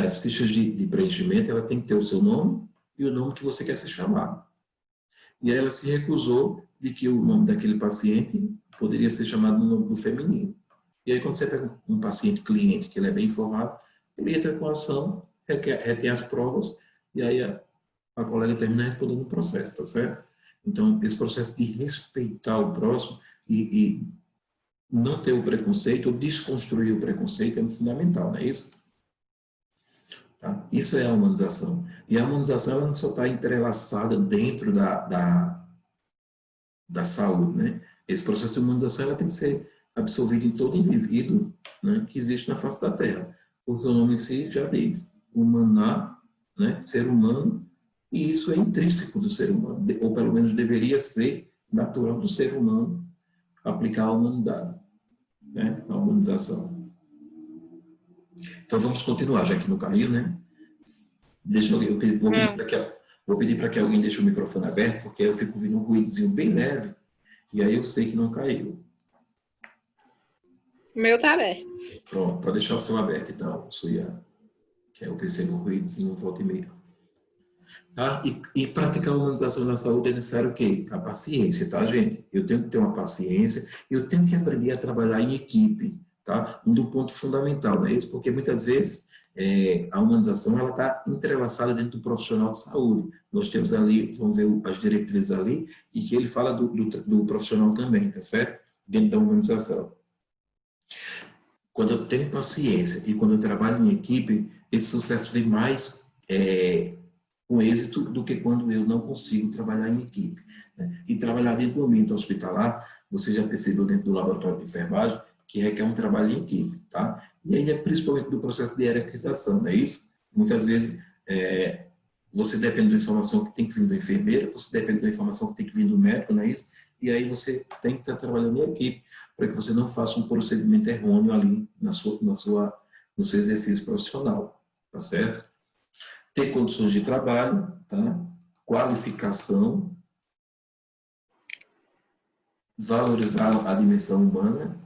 as fichas de preenchimento, ela tem que ter o seu nome e o nome que você quer ser chamado. E aí ela se recusou de que o nome daquele paciente poderia ser chamado no nome do feminino. E aí quando você pega um paciente cliente que ele é bem informado, ele entra com a ação, retém as provas, e aí a colega termina respondendo o processo, tá certo? Então, esse processo de respeitar o próximo e não ter o preconceito, ou desconstruir o preconceito é fundamental, não é isso? Tá? Isso é a humanização. E a humanização ela não só está entrelaçada dentro da saúde, né? Esse processo de humanização ela tem que ser absorvido em todo indivíduo, né, que existe na face da Terra. Porque o nome em si já diz, humanar, né, ser humano, e isso é intrínseco do ser humano, ou pelo menos deveria ser natural do ser humano aplicar a humanidade, né, a humanização. Então vamos continuar, já que não caiu, né? Vou pedir para que alguém deixe o microfone aberto, porque eu fico ouvindo um ruídozinho bem leve, e aí eu sei que não caiu. O meu tá aberto. Pronto, pode deixar o seu aberto então, Suya, que aí eu percebo o ruídozinho volta e meia. Tá? E praticar a humanização na saúde é necessário o quê? A paciência, tá, gente? Eu tenho que ter uma paciência, eu tenho que aprender a trabalhar em equipe, tá? Um do ponto fundamental, não é isso? Porque muitas vezes a humanização ela está entrelaçada dentro do profissional de saúde. Nós temos ali, vamos ver as diretrizes ali, e que ele fala do profissional também, tá certo? Dentro da humanização. Quando eu tenho paciência e quando eu trabalho em equipe, esse sucesso vem mais com êxito do que quando eu não consigo trabalhar em equipe, né? E trabalhar dentro do ambiente hospitalar, você já percebeu dentro do laboratório de enfermagem, que requer um trabalho em equipe, tá? E ainda principalmente do processo de hierarquização, não é isso? Muitas vezes você depende da informação que tem que vir do enfermeiro, você depende da informação que tem que vir do médico, não é isso? E aí você tem que estar trabalhando em equipe, para que você não faça um procedimento errôneo ali no seu exercício profissional, tá certo? Ter condições de trabalho, tá? Qualificação, valorizar a dimensão humana,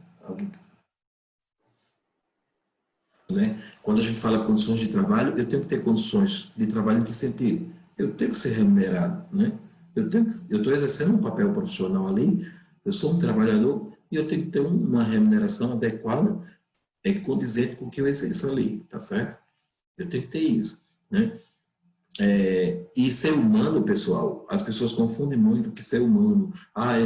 né? Quando a gente fala condições de trabalho, eu tenho que ter condições de trabalho em que sentido? Eu tenho que ser remunerado, né? Eu estou exercendo um papel profissional ali, eu sou um trabalhador e eu tenho que ter uma remuneração adequada, condizente com o que eu exerço ali, tá certo? Eu tenho que ter isso, né? E ser humano, pessoal, as pessoas confundem muito que ser humano.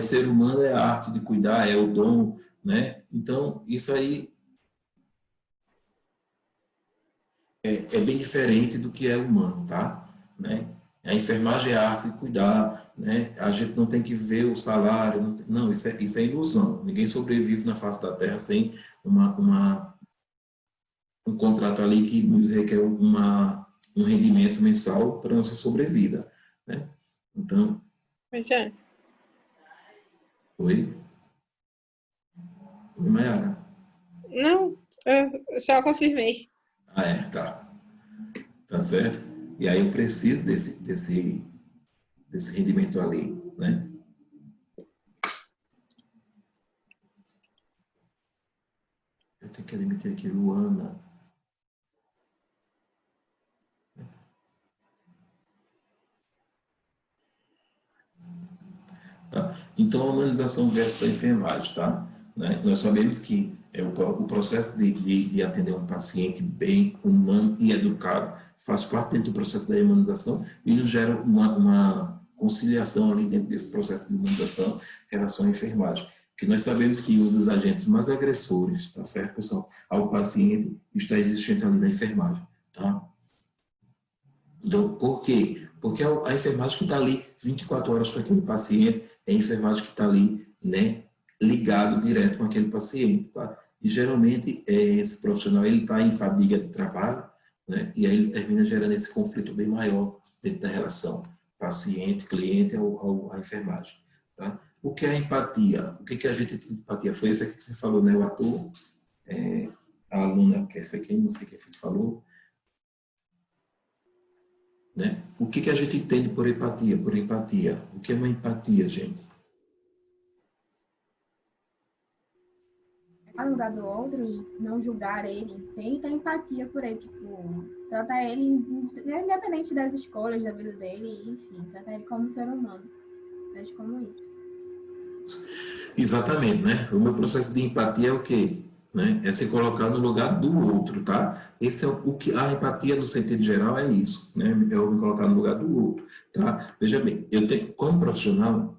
Ser humano é a arte de cuidar, é o dom, né? Então, isso aí é bem diferente do que é humano, tá? Né? A enfermagem é a arte de cuidar, né? A gente não tem que ver o salário, não, isso é ilusão. Ninguém sobrevive na face da Terra sem um contrato ali que nos requer um rendimento mensal para a nossa sobrevida, né? Então... Pois é. Oi, Mayara? Não, eu só confirmei. Tá. Tá certo? E aí eu preciso desse rendimento ali, né? Eu tenho que admitir aqui, Luana. Tá? Então, a humanização versus a enfermagem, tá? Né? Nós sabemos que o processo de atender um paciente bem, humano e educado faz parte dentro do processo da humanização e nos gera uma conciliação ali dentro desse processo de humanização em relação à enfermagem. Porque nós sabemos que um dos agentes mais agressores, tá certo, pessoal, ao paciente está existente ali na enfermagem, tá? Então, por quê? Porque é a enfermagem que está ali 24 horas com aquele paciente, é a enfermagem que está ali, né, ligado direto com aquele paciente, tá? E geralmente esse profissional ele está em fadiga de trabalho, né? E aí ele termina gerando esse conflito bem maior dentro da relação paciente-cliente à enfermagem, tá? O que é a empatia? O que a gente tem de empatia? Foi esse aqui que você falou, né? O ator, a aluna, que foi quem, não sei quem foi que falou, né? O que a gente entende por empatia? Por empatia. O que é uma empatia, gente? Estar no lugar do outro e não julgar ele, ter empatia por ele, tipo, tratar ele independente das escolhas da vida dele, enfim, tratar ele como ser humano. Vejo como isso. Exatamente, né? O meu processo de empatia é o quê? Né? É se colocar no lugar do outro, tá? Esse é o que a empatia no sentido geral é isso, né? É eu me colocar no lugar do outro, tá? Veja bem, eu tenho como profissional,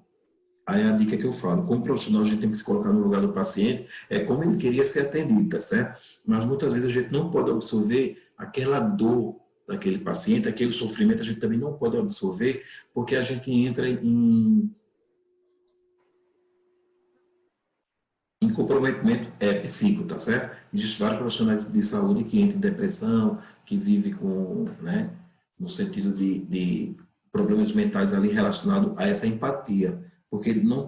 aí é a dica que eu falo, como profissional a gente tem que se colocar no lugar do paciente, é como ele queria ser atendido, tá certo? Mas muitas vezes a gente não pode absorver aquela dor daquele paciente, aquele sofrimento a gente também não pode absorver, porque a gente entra em comprometimento psíquico, tá certo? Existem vários profissionais de saúde que entram em depressão, que vivem com, né, no sentido de problemas mentais ali relacionados a essa empatia, porque ele não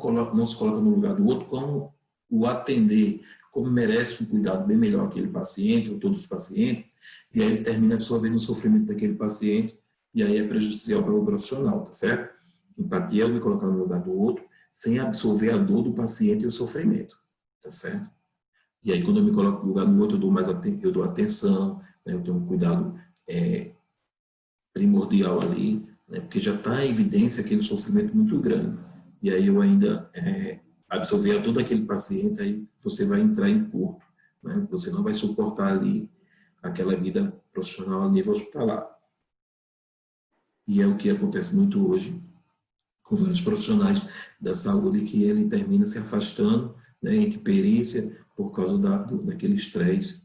se coloca no lugar do outro como o atender, como merece um cuidado bem melhor aquele paciente, ou todos os pacientes, e aí ele termina absorvendo o sofrimento daquele paciente, e aí é prejudicial para o profissional, tá certo? Empatia é eu me colocar no lugar do outro, sem absorver a dor do paciente e o sofrimento. Tá certo? E aí, quando eu me coloco no lugar do outro, eu dou atenção, né? Eu tenho um cuidado primordial ali, né? Porque já está em evidência aquele sofrimento muito grande. E aí eu ainda absorver a todo aquele paciente, aí você vai entrar em curto, né? Você não vai suportar ali aquela vida profissional a nível hospitalar. E é o que acontece muito hoje com vários profissionais da saúde, que ele termina se afastando, né, entre perícia, por causa daquele estresse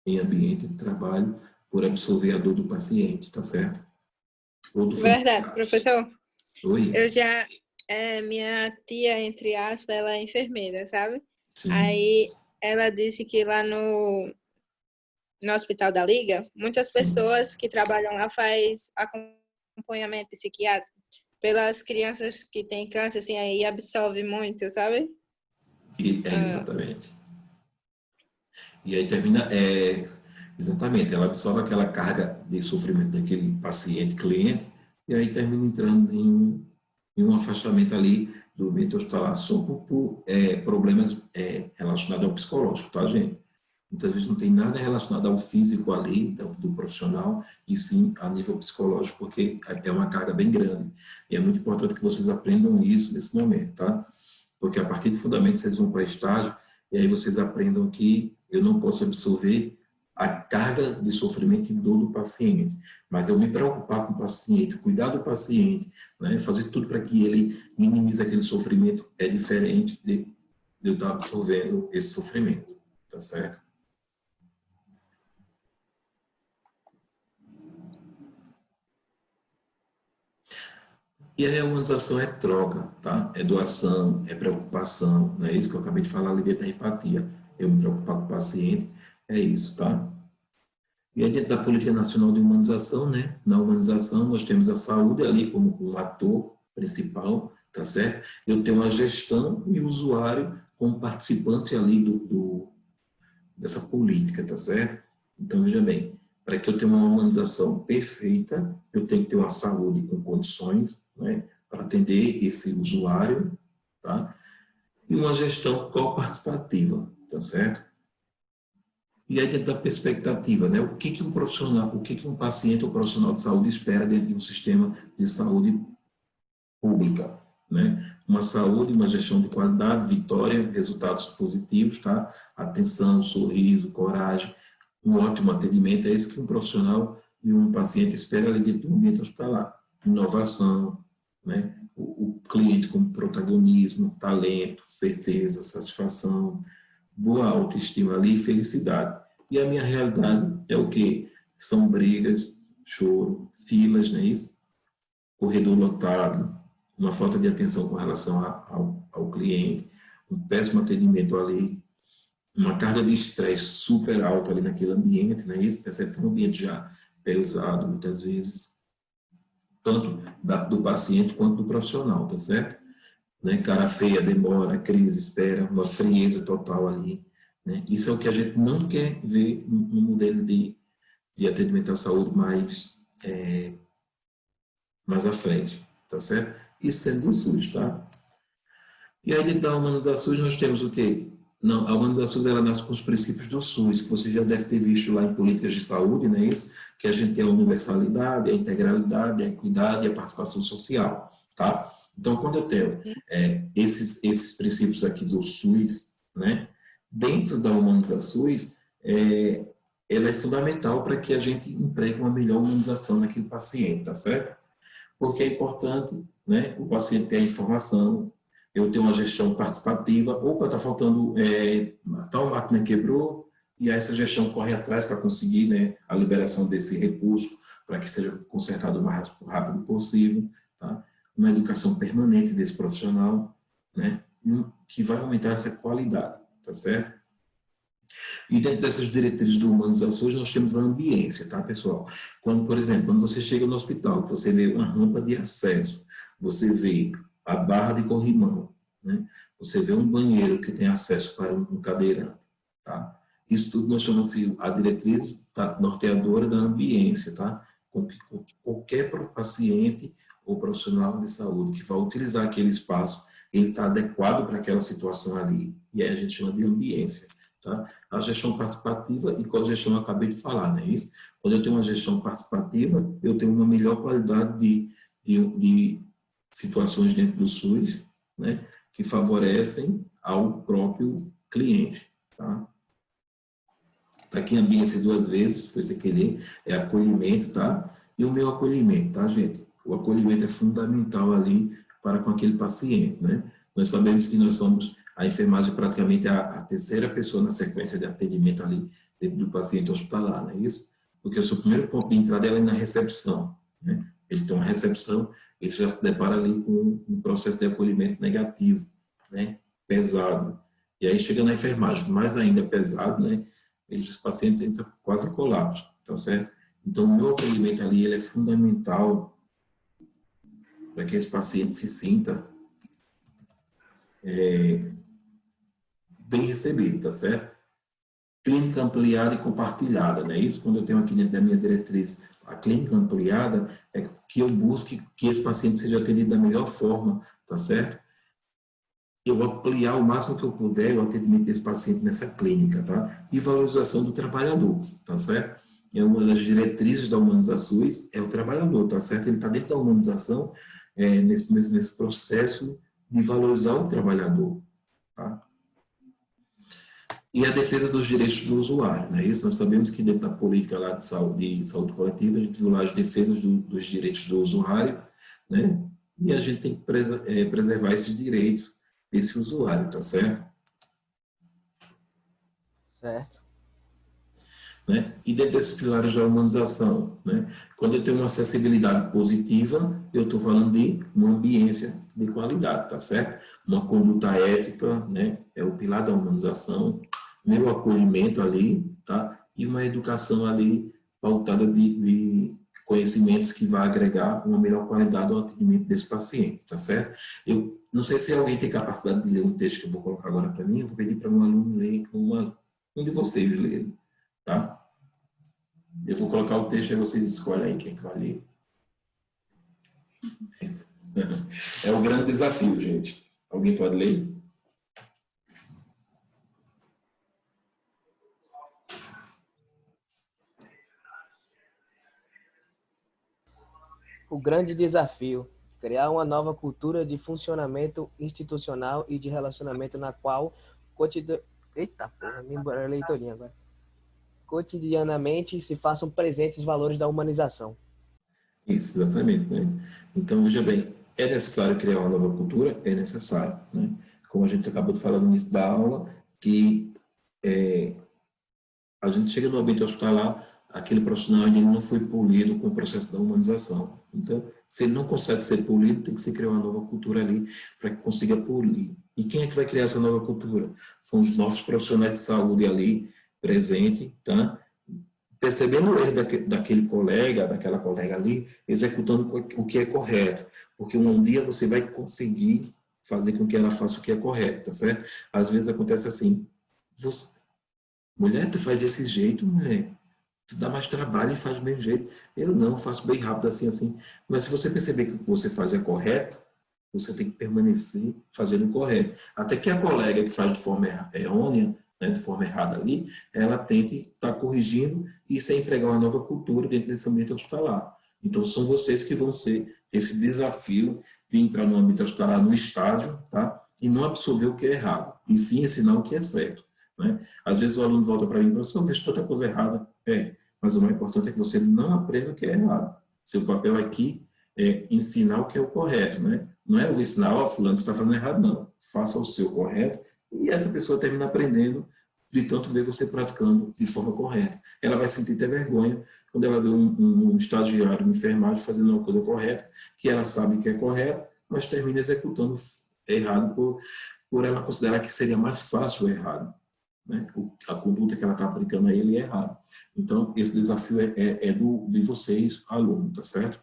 em ambiente de trabalho, por absorver a dor do paciente, tá certo? Ou do Verdade, familiar. professor. Oi? Eu já, minha tia, entre aspas, ela é enfermeira, sabe? Sim. Aí ela disse que lá no Hospital da Liga, muitas pessoas que trabalham lá faz acompanhamento psiquiátrico pelas crianças que têm câncer, assim, aí absorve muito, sabe? Exatamente. E aí termina, exatamente, ela absorve aquela carga de sofrimento daquele paciente, cliente, e aí termina entrando em um afastamento ali do ambiente hospitalar, só por problemas relacionados ao psicológico, tá, gente? Muitas vezes não tem nada relacionado ao físico ali, do profissional, e sim a nível psicológico, porque é uma carga bem grande. E é muito importante que vocês aprendam isso nesse momento, tá? Porque a partir do fundamento vocês vão para estágio, e aí vocês aprendam que eu não posso absorver a carga de sofrimento e dor do paciente, mas eu me preocupar com o paciente, cuidar do paciente, né, fazer tudo para que ele minimize aquele sofrimento, é diferente de eu estar absorvendo esse sofrimento, tá certo? E a humanização é troca, tá? É doação, é preocupação, não é isso que eu acabei de falar ali dentro da empatia. Eu me preocupar com o paciente, é isso, tá? E aí dentro da Política Nacional de Humanização, né? Na humanização nós temos a saúde ali como um ator principal, tá certo? Eu tenho a gestão e o usuário como participante ali dessa política, tá certo? Então, veja bem, para que eu tenha uma humanização perfeita, eu tenho que ter uma saúde com condições, né, para atender esse usuário, tá? E uma gestão coparticipativa, tá certo? E aí dentro da perspectiva, né, o que um profissional, o que um paciente ou profissional de saúde espera dentro de um sistema de saúde pública, né? Uma saúde, uma gestão de qualidade, vitória, resultados positivos, tá? Atenção, sorriso, coragem, um ótimo atendimento, é isso que um profissional e um paciente espera ali dentro do ambiente hospitalar. Inovação, né? O cliente com protagonismo, talento, certeza, satisfação, boa autoestima ali e felicidade. E a minha realidade é o quê? São brigas, choro, filas, não é isso? corredor lotado, uma falta de atenção com relação ao cliente, um péssimo atendimento ali, uma carga de estresse super alta ali naquele ambiente, né? Isso percebe um ambiente já pesado, muitas vezes, tanto do paciente quanto do profissional, tá certo? Né? Cara feia, demora, crise, espera, uma frieza total ali, né? Isso é o que a gente não quer ver no modelo de atendimento à saúde mais à frente, tá certo? Isso sendo do SUS, tá? E aí, dentro da humanização, nós temos o quê? Não, a humanização, ela nasce com os princípios do SUS, que você já deve ter visto lá em políticas de saúde, não é isso? Que a gente tem a universalidade, a integralidade, a equidade e a participação social, tá? Então, quando eu tenho esses princípios aqui do SUS, né? Dentro da humanização, ela é fundamental para que a gente empregue uma melhor humanização naquele paciente, tá certo? Porque é importante, né, o paciente ter a informação, eu tenho uma gestão participativa, opa, está faltando, tal máquina quebrou, e aí essa gestão corre atrás para conseguir, né, a liberação desse recurso, para que seja consertado o mais rápido possível, tá? Uma educação permanente desse profissional, né, que vai aumentar essa qualidade, tá certo? E dentro dessas diretrizes de humanizações, nós temos a ambiência, tá, pessoal? Quando, por exemplo, quando você chega no hospital, você vê uma rampa de acesso, você vê a barra de corrimão, né? Você vê um banheiro que tem acesso para um cadeirante, tá? Isso tudo nós chamamos de a diretriz norteadora da ambiência, tá? Com que qualquer paciente ou profissional de saúde que vai utilizar aquele espaço, ele está adequado para aquela situação ali, e aí a gente chama de ambiência. Tá? A gestão participativa e qual gestão eu acabei de falar, não é isso? Quando eu tenho uma gestão participativa, eu tenho uma melhor qualidade de situações dentro do SUS, né, que favorecem ao próprio cliente. Tá? Tá aqui ambiência duas vezes, foi sem querer, é acolhimento, tá? E o meu acolhimento, tá, gente? O acolhimento é fundamental ali para com aquele paciente, né? Nós sabemos que nós somos a enfermagem praticamente é a terceira pessoa na sequência de atendimento ali dentro do paciente hospitalar, não é isso? Porque o seu primeiro ponto de entrada é na recepção, né? Ele tem uma recepção, ele já se depara ali com um processo de acolhimento negativo, né? Pesado. E aí chega na enfermagem, mais ainda pesado, né? Esse paciente entra quase em colapso, tá certo? Então, o meu acolhimento ali, ele é fundamental para que esse paciente se sinta bem recebido, tá certo? Clínica ampliada e compartilhada, não é isso? Quando eu tenho aqui dentro da minha diretriz a clínica ampliada, é que eu busque que esse paciente seja atendido da melhor forma, tá certo? Eu ampliar o máximo que eu puder o atendimento desse paciente nessa clínica, tá? E valorização do trabalhador, tá certo? É uma das diretrizes da humanização, é o trabalhador, tá certo? Ele está dentro da humanização, nesse processo de valorizar o trabalhador, tá? E a defesa dos direitos do usuário, não é isso? Nós sabemos que dentro da política lá de saúde coletiva, a gente viu lá as defesas dos direitos do usuário, né? E a gente tem que preservar esses direitos desse usuário, tá certo? Certo. Né? E dentro desses pilares da humanização, né? Quando eu tenho uma acessibilidade positiva, eu estou falando de uma ambiência de qualidade, tá certo? Uma conduta ética, né? É o pilar da humanização, meu acolhimento ali, tá? E uma educação ali pautada de conhecimentos que vai agregar uma melhor qualidade ao atendimento desse paciente, tá certo? Eu não sei se alguém tem capacidade de ler um texto que eu vou colocar agora para mim, eu vou pedir para um aluno ler, um de vocês lerem, tá? Eu vou colocar o texto e vocês escolhem aí quem vai ler. É um grande desafio, gente. Alguém pode ler? O grande desafio: criar uma nova cultura de funcionamento institucional e de relacionamento na qual cotidianamente se façam presentes os valores da humanização. Isso, exatamente, né? Então, veja bem, é necessário criar uma nova cultura? É necessário, né? Como a gente acabou de falar no início da aula, que a gente chega no ambiente hospitalar, aquele profissional ainda não foi polido com o processo da humanização. Então, se ele não consegue ser polido, tem que se criar uma nova cultura ali para que consiga polir. E quem é que vai criar essa nova cultura? São os novos profissionais de saúde ali, presente, tá? Percebendo o erro daquele colega, daquela colega ali, executando o que é correto. Porque um dia você vai conseguir fazer com que ela faça o que é correto, tá certo? Às vezes acontece assim, mulher, tu faz desse jeito, mulher. Tu dá mais trabalho e faz do mesmo jeito. Eu não, faço bem rápido assim, assim. Mas se você perceber que o que você faz é correto, você tem que permanecer fazendo o correto. Até que a colega que faz de forma errônea, né, de forma errada ali, ela tente estar corrigindo e isso é empregar uma nova cultura dentro desse ambiente hospitalar. Então, são vocês que vão ser esse desafio de entrar no ambiente hospitalar no estágio, tá? E não absorver o que é errado, e sim ensinar o que é certo. Né? Às vezes o aluno volta para mim e fala, professor, eu vejo tanta coisa errada. Mas o mais importante é que você não aprenda o que é errado. Seu papel aqui é ensinar o que é o correto, né? Não é eu vou ensinar, ó, fulano, você está fazendo errado, não. Faça o seu correto e essa pessoa termina aprendendo de tanto ver você praticando de forma correta. Ela vai sentir até vergonha quando ela vê um estagiário, um enfermagem fazendo uma coisa correta, que ela sabe que é correta, mas termina executando errado por ela considerar que seria mais fácil o errado. Né? A conduta que ela está aplicando a ele é errada. Então, esse desafio de vocês, alunos, tá certo?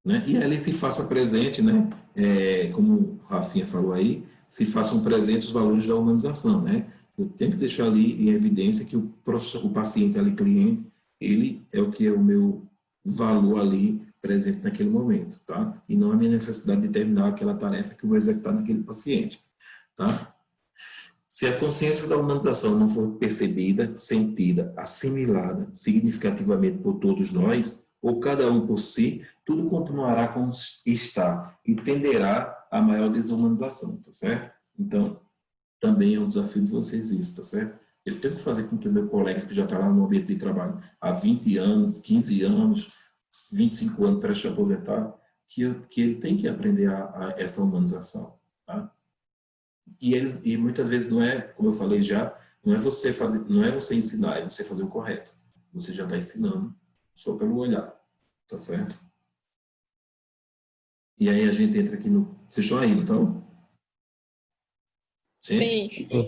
Né? E ali se faça presente, né? Como o Rafinha falou aí, se façam presentes os valores da humanização, né? Eu tenho que deixar ali em evidência que o paciente ali, cliente, ele é o que é o meu valor ali presente naquele momento, tá? E não a minha necessidade de terminar aquela tarefa que eu vou executar naquele paciente, tá? Se a consciência da humanização não for percebida, sentida, assimilada significativamente por todos nós, ou cada um por si, tudo continuará como está e tenderá a maior desumanização, tá certo? Então, também é um desafio de vocês isso, tá certo? Eu tenho que fazer com que o meu colega que já está lá no ambiente de trabalho há 20 anos, 15 anos, 25 anos para se aposentar, que ele tem que aprender a essa humanização, tá? E muitas vezes não é, como eu falei já, não é você ensinar, é você fazer o correto. Você já está ensinando só pelo olhar, tá certo? E aí a gente entra aqui no... Vocês estão aí, então? Gente? Sim.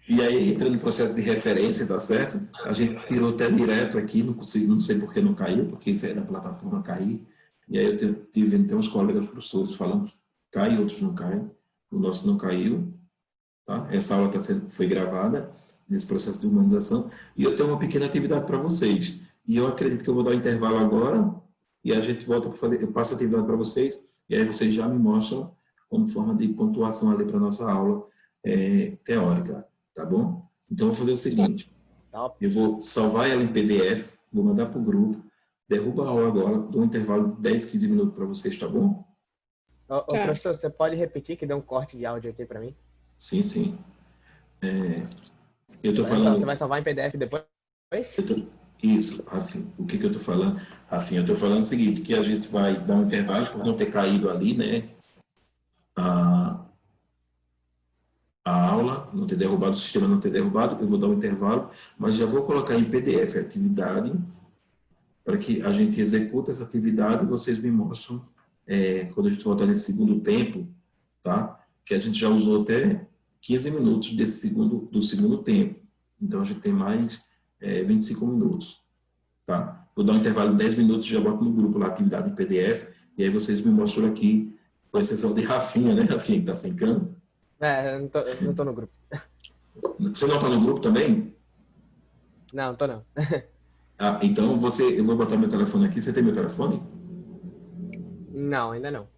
E aí entra no processo de referência, tá certo? A gente tirou até direto aqui, não sei por que não caiu, porque isso é da plataforma cair. E aí eu tive até uns colegas professores falando que cai, outros não caem. O nosso não caiu, tá? Essa aula foi gravada nesse processo de humanização. E eu tenho uma pequena atividade para vocês. E eu acredito que eu vou dar um intervalo agora e a gente volta para fazer, eu passo a atividade para vocês e aí vocês já me mostram como forma de pontuação ali para nossa aula teórica, tá bom? Então eu vou fazer o seguinte, eu vou salvar ela em PDF, vou mandar para o grupo, derruba a aula agora, dou um intervalo de 10, 15 minutos para vocês, tá bom? Professor, você pode repetir que deu um corte de áudio aqui para mim? Sim, sim. Eu estou falando... Você vai salvar em PDF depois? Isso, Rafinha. O que eu estou falando? Rafinha, eu estou falando o seguinte, que a gente vai dar um intervalo por não ter caído ali, né? A aula, não ter derrubado, o sistema não ter derrubado, eu vou dar um intervalo, mas já vou colocar em PDF a atividade para que a gente execute essa atividade e vocês me mostram quando a gente voltar nesse segundo tempo, tá? Que a gente já usou até 15 minutos do segundo tempo. Então, a gente tem mais 25 minutos, tá? Vou dar um intervalo de 10 minutos e já boto no grupo lá a atividade em PDF e aí vocês me mostram aqui, com exceção de Rafinha, né? Rafinha, que tá sem câmera. Eu não tô no grupo. Você não tá no grupo também? Não tô não. Então eu vou botar meu telefone aqui. Você tem meu telefone? Não, ainda não.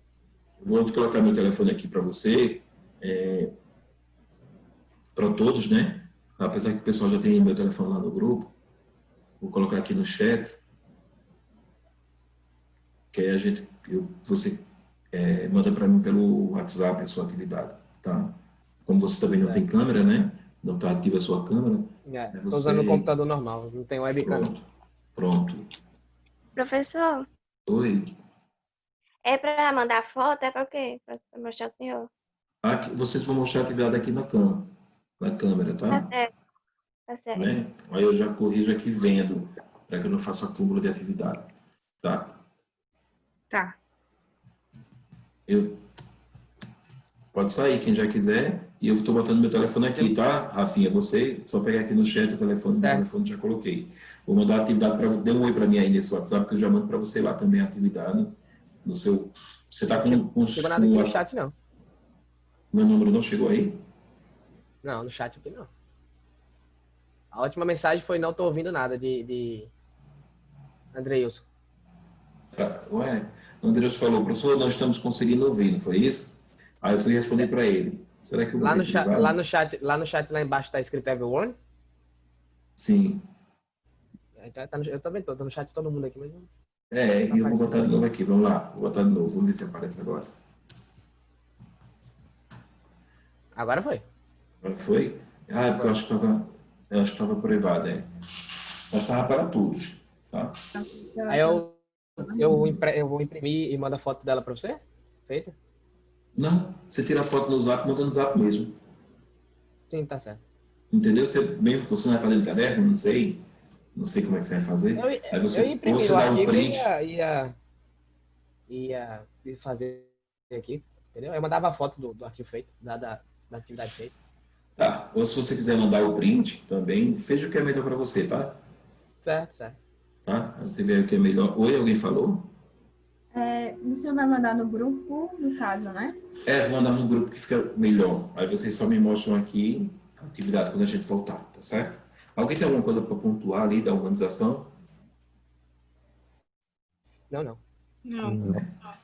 Vou colocar meu telefone aqui para você, para todos, né? Apesar que o pessoal já tem meu telefone lá no grupo. Vou colocar aqui no chat. Que aí você manda para mim pelo WhatsApp a sua atividade, tá? Como você também não tem câmera, né? Não está ativa a sua câmera. Estou usando o computador normal, não tem webcam. Pronto. Professor, Oi. é para mandar foto? É para o quê? Para mostrar ao senhor? Aqui, vocês vão mostrar a atividade aqui na câmera, Tá tá? certo. Tá certo. né? Aí eu já corrijo aqui vendo, para que eu não faça acúmulo de atividade, tá? Tá. Pode sair, quem já quiser, e eu estou botando meu telefone aqui, tá, Rafinha? Você, só pegar aqui no chat o telefone já coloquei. Vou mandar a atividade para dê um oi para mim aí nesse WhatsApp, que eu já mando para você lá também a atividade no seu... Você está com Não chegou nada aqui no chat, não. Meu número não chegou aí? Não, no chat aqui não. A última mensagem foi não tô ouvindo nada de Andreilson. Ué, o Andreus falou, professor, nós estamos conseguindo ouvir, não foi isso? Aí eu fui responder para ele. Será que eu vou Lá ter no, que chat, levar? lá no chat, lá embaixo tá escrito everyone. Sim. Eu também tô no chat todo mundo aqui, mas não. E eu vou botar de novo aqui, vamos lá. Vou botar de novo, vamos ver se aparece agora. Agora foi. Agora foi? É porque eu acho que estava privado, Mas estava para todos, tá? Aí eu vou imprimir e mando a foto dela pra você? Feita? Não, você tira a foto no Zap, manda no Zap mesmo. Sim, tá certo. Entendeu? Você, mesmo que você não vai fazer no caderno, não sei como é que você vai fazer. Aí você, Eu imprimi ou você o dá um arquivo print. ia fazer aqui, entendeu? Eu mandava a foto do arquivo feito, da atividade feita. Tá, ou se você quiser mandar o print também, seja o que é melhor para você, tá? Certo. Tá? Aí você vê o que é melhor. Oi, alguém falou? O senhor vai mandar no grupo, no caso, né? Vou mandar no grupo que fica melhor. Aí vocês só me mostram aqui a atividade quando a gente voltar, tá certo? Alguém tem alguma coisa para pontuar ali da organização? Não. Não.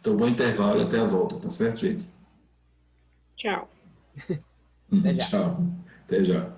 Então, bom intervalo e até a volta, tá certo, gente? Tchau. Até já. Tchau. Até já.